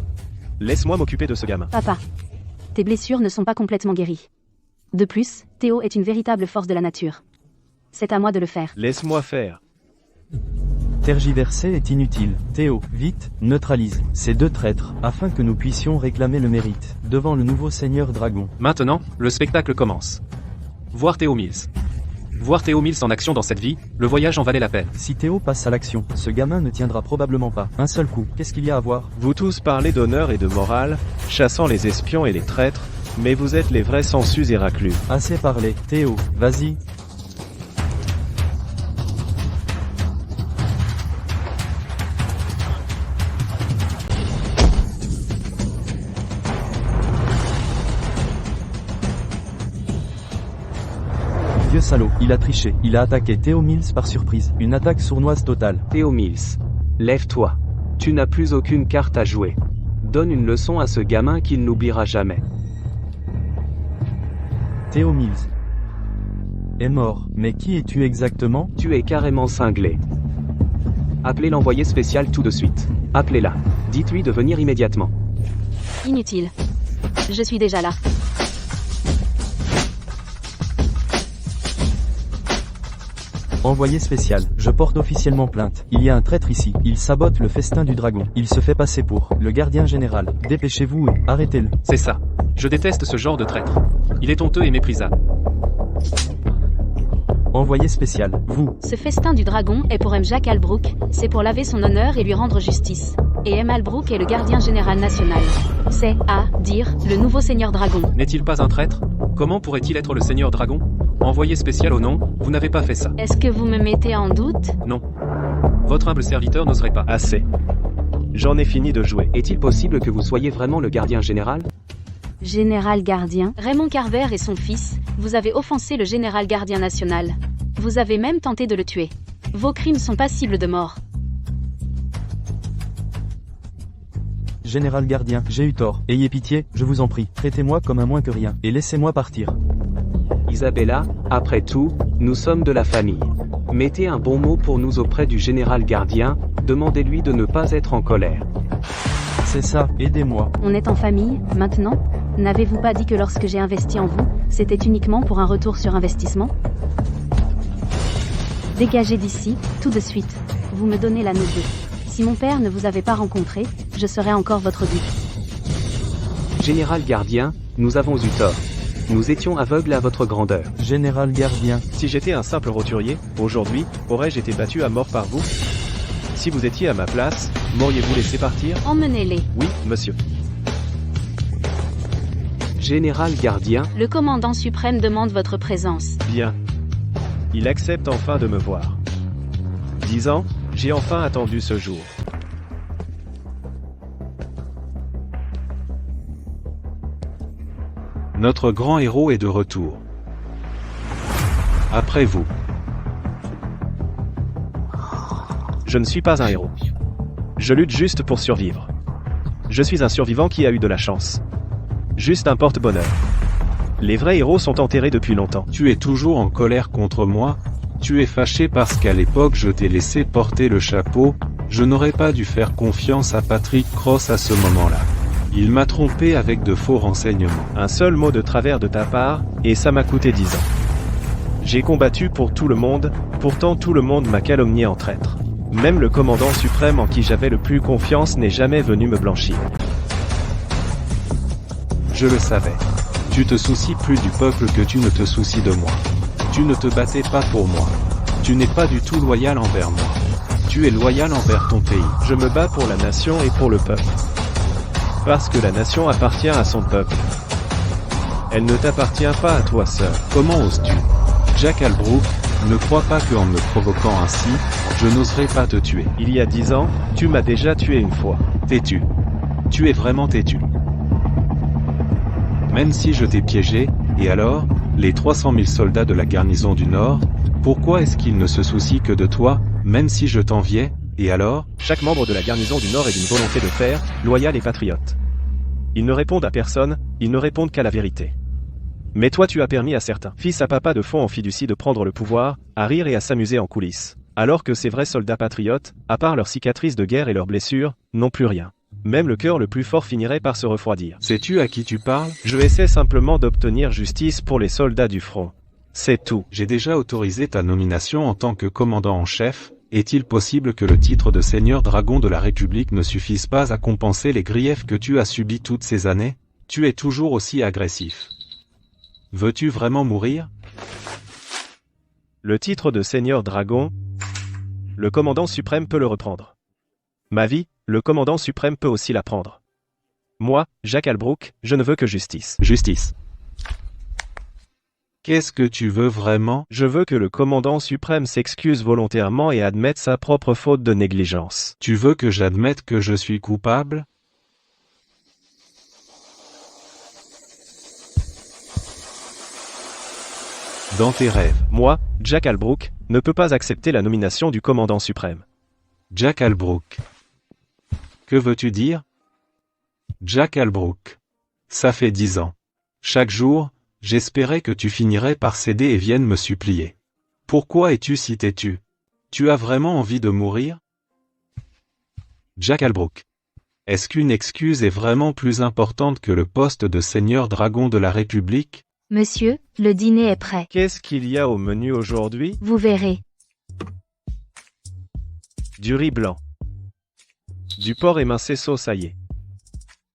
Speaker 8: Laisse-moi m'occuper de ce gamin.
Speaker 2: Papa, tes blessures ne sont pas complètement guéries. De plus, Théo est une véritable force de la nature. C'est à moi de le faire.
Speaker 8: Laisse-moi faire.
Speaker 5: Tergiverser est inutile. Théo, vite, neutralise ces deux traîtres, afin que nous puissions réclamer le mérite, devant le nouveau seigneur dragon.
Speaker 6: Maintenant, le spectacle commence. Voir Theo Mills. Voir Theo Mills en action dans cette vie, le voyage en valait la peine.
Speaker 5: Si Théo passe à l'action, ce gamin ne tiendra probablement pas. Un seul coup, qu'est-ce qu'il y a à voir?
Speaker 8: Vous tous parlez d'honneur et de morale, chassant les espions et les traîtres, mais vous êtes les vrais sensus et raclus.
Speaker 5: Assez parlé. Théo, vas-y. Vieux salaud, il a triché. Il a attaqué Theo Mills par surprise. Une attaque sournoise totale.
Speaker 1: Theo Mills, lève-toi. Tu n'as plus aucune carte à jouer. Donne une leçon à ce gamin qu'il n'oubliera jamais.
Speaker 5: Theo Mills est mort. Mais qui es-tu exactement?
Speaker 1: Tu es carrément cinglé. Appelez l'envoyé spécial tout de suite. Appelez-la. Dites-lui de venir immédiatement.
Speaker 2: Inutile. Je suis déjà là.
Speaker 5: Envoyé spécial, je porte officiellement plainte. Il y a un traître ici. Il sabote le festin du dragon. Il se fait passer pour le gardien général. Dépêchez-vous et arrêtez-le.
Speaker 6: C'est ça. Je déteste ce genre de traître. Il est honteux et méprisable.
Speaker 5: Envoyé spécial, vous.
Speaker 2: Ce festin du dragon est pour M. Jacques Albrook, c'est pour laver son honneur et lui rendre justice. Et M. Albrook est le gardien général national. C'est, à dire, le nouveau seigneur dragon.
Speaker 6: N'est-il pas un traître? Comment pourrait-il être le seigneur dragon? Envoyé spécial au nom, vous n'avez pas fait ça.
Speaker 2: Est-ce que vous me mettez en doute?
Speaker 6: Non. Votre humble serviteur n'oserait pas.
Speaker 8: Assez. J'en ai fini de jouer.
Speaker 1: Est-il possible que vous soyez vraiment le gardien général?
Speaker 2: Général gardien, Raymond Carver et son fils, vous avez offensé le général gardien national. Vous avez même tenté de le tuer. Vos crimes sont passibles de mort.
Speaker 5: Général gardien, j'ai eu tort. Ayez pitié, je vous en prie. Traitez-moi comme un moins que rien, et laissez-moi partir.
Speaker 1: Isabella, après tout, nous sommes de la famille. Mettez un bon mot pour nous auprès du général gardien, demandez-lui de ne pas être en colère.
Speaker 5: C'est ça, aidez-moi.
Speaker 2: On est en famille, maintenant? N'avez-vous pas dit que lorsque j'ai investi en vous, c'était uniquement pour un retour sur investissement? Dégagez d'ici, tout de suite. Vous me donnez la nausée. Si mon père ne vous avait pas rencontré, je serais encore votre dupe.
Speaker 1: Général gardien, nous avons eu tort. Nous étions aveugles à votre grandeur.
Speaker 5: Général gardien.
Speaker 8: Si j'étais un simple roturier, aujourd'hui, aurais-je été battu à mort par vous? Si vous étiez à ma place, m'auriez-vous laissé partir?
Speaker 2: Emmenez-les.
Speaker 8: Oui, monsieur.
Speaker 1: Général gardien,
Speaker 2: Le commandant suprême demande votre présence.
Speaker 8: Bien. Il accepte enfin de me voir. 10 ans, j'ai enfin attendu ce jour.
Speaker 10: Notre grand héros est de retour. Après vous.
Speaker 8: Je ne suis pas un héros. Je lutte juste pour survivre. Je suis un survivant qui a eu de la chance. Juste un porte-bonheur. Les vrais héros sont enterrés depuis longtemps.
Speaker 10: Tu es toujours en colère contre moi? Tu es fâché parce qu'à l'époque je t'ai laissé porter le chapeau? Je n'aurais pas dû faire confiance à Patrick Cross à ce moment-là. Il m'a trompé avec de faux renseignements.
Speaker 8: Un seul mot de travers de ta part, et ça m'a coûté 10 ans. J'ai combattu pour tout le monde, pourtant tout le monde m'a calomnié en traître. Même le commandant suprême en qui j'avais le plus confiance n'est jamais venu me blanchir.
Speaker 10: Je le savais. Tu te soucies plus du peuple que tu ne te soucies de moi. Tu ne te battais pas pour moi. Tu n'es pas du tout loyal envers moi. Tu es loyal envers ton pays.
Speaker 8: Je me bats pour la nation et pour le peuple. Parce que la nation appartient à son peuple. Elle ne t'appartient pas à toi seul.
Speaker 10: Comment oses-tu? Jack Albrook, ne crois pas qu'en me provoquant ainsi, je n'oserais pas te tuer.
Speaker 8: Il y a 10 ans, tu m'as déjà tué une fois.
Speaker 10: Têtu. Tu es vraiment têtu. Même si je t'ai piégé, et alors, les 300 000 soldats de la garnison du Nord, pourquoi est-ce qu'ils ne se soucient que de toi, même si je t'enviais, et alors?
Speaker 8: Chaque membre de la garnison du Nord est d'une volonté de fer, loyal et patriote. Ils ne répondent à personne, ils ne répondent qu'à la vérité. Mais toi tu as permis à certains fils à papa de fond en fiducie de prendre le pouvoir, à rire et à s'amuser en coulisses. Alors que ces vrais soldats patriotes, à part leurs cicatrices de guerre et leurs blessures, n'ont plus rien. Même le cœur le plus fort finirait par se refroidir.
Speaker 10: Sais-tu à qui tu parles?
Speaker 8: Je essaie simplement d'obtenir justice pour les soldats du front. C'est tout.
Speaker 10: J'ai déjà autorisé ta nomination en tant que commandant en chef. Est-il possible que le titre de Seigneur Dragon de la République ne suffise pas à compenser les griefs que tu as subis toutes ces années? Tu es toujours aussi agressif. Veux-tu vraiment mourir?
Speaker 8: Le titre de Seigneur Dragon, le commandant suprême peut le reprendre. Ma vie, le commandant suprême peut aussi la prendre. Moi, Jack Albrook, je ne veux que justice.
Speaker 10: Justice. Qu'est-ce que tu veux vraiment?
Speaker 8: Je veux que le commandant suprême s'excuse volontairement et admette sa propre faute de négligence.
Speaker 10: Tu veux que j'admette que je suis coupable? Dans tes rêves.
Speaker 8: Moi, Jack Albrook, ne peux pas accepter la nomination du commandant suprême.
Speaker 10: Jack Albrook. Que veux-tu dire? Jack Albrook. Ça fait 10 ans. Chaque jour, j'espérais que tu finirais par céder et viennes me supplier. Pourquoi es-tu si têtu? Tu as vraiment envie de mourir? Jack Albrook. Est-ce qu'une excuse est vraiment plus importante que le poste de Seigneur Dragon de la République?
Speaker 3: Monsieur, le dîner est prêt.
Speaker 8: Qu'est-ce qu'il y a au menu aujourd'hui?
Speaker 3: Vous verrez.
Speaker 8: Du riz blanc. Du porc émincé sauce aillée.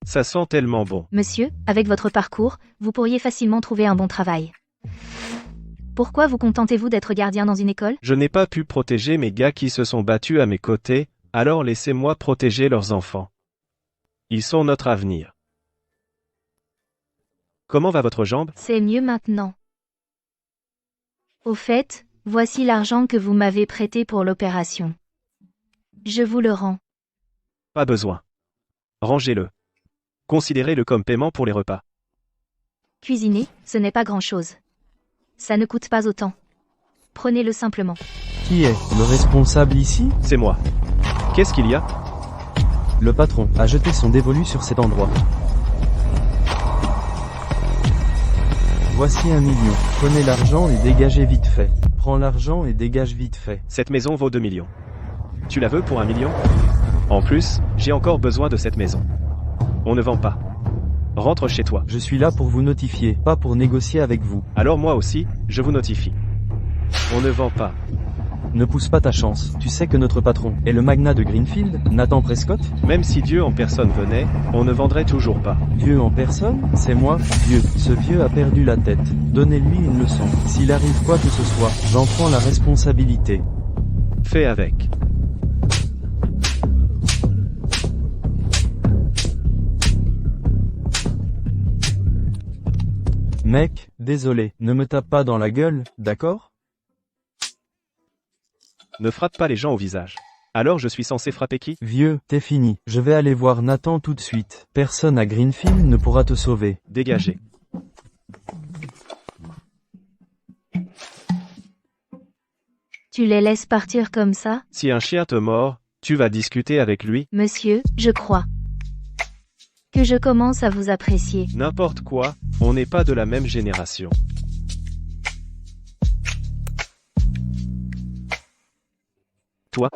Speaker 8: Ça sent tellement bon.
Speaker 3: Monsieur, avec votre parcours, vous pourriez facilement trouver un bon travail. Pourquoi vous contentez-vous d'être gardien dans une école?
Speaker 8: Je n'ai pas pu protéger mes gars qui se sont battus à mes côtés, alors laissez-moi protéger leurs enfants. Ils sont notre avenir. Comment va votre jambe?
Speaker 3: C'est mieux maintenant. Au fait, voici l'argent que vous m'avez prêté pour l'opération. Je vous le rends.
Speaker 8: Pas besoin. Rangez-le. Considérez-le comme paiement pour les repas.
Speaker 3: Cuisiner, ce n'est pas grand-chose. Ça ne coûte pas autant. Prenez-le simplement.
Speaker 5: Qui est le responsable ici?
Speaker 8: C'est moi. Qu'est-ce qu'il y a?
Speaker 5: Le patron a jeté son dévolu sur cet endroit. Voici 1 million. Prenez l'argent et dégagez vite fait. Prends l'argent et dégage vite fait.
Speaker 8: Cette maison vaut 2 millions. Tu la veux pour 1 million? En plus, j'ai encore besoin de cette maison. On ne vend pas. Rentre chez toi.
Speaker 5: Je suis là pour vous notifier, pas pour négocier avec vous.
Speaker 8: Alors moi aussi, je vous notifie. On ne vend pas.
Speaker 5: Ne pousse pas ta chance. Tu sais que notre patron est le magnat de Greenfield, Nathan Prescott?
Speaker 8: Même si Dieu en personne venait, on ne vendrait toujours pas.
Speaker 5: Dieu en personne? C'est moi, Dieu. Ce vieux a perdu la tête. Donnez-lui une leçon. S'il arrive quoi que ce soit, j'en prends la responsabilité.
Speaker 8: Fais avec.
Speaker 5: Mec, désolé, ne me tape pas dans la gueule, d'accord?
Speaker 8: Ne frappe pas les gens au visage. Alors je suis censé frapper qui?
Speaker 5: Vieux, t'es fini. Je vais aller voir Nathan tout de suite. Personne à Greenfield ne pourra te sauver.
Speaker 8: Dégagez.
Speaker 3: Tu les laisses partir comme ça?
Speaker 8: Si un chien te mord, tu vas discuter avec lui?
Speaker 3: Monsieur, je crois que je commence à vous apprécier.
Speaker 8: N'importe quoi, on n'est pas de la même génération. Toi,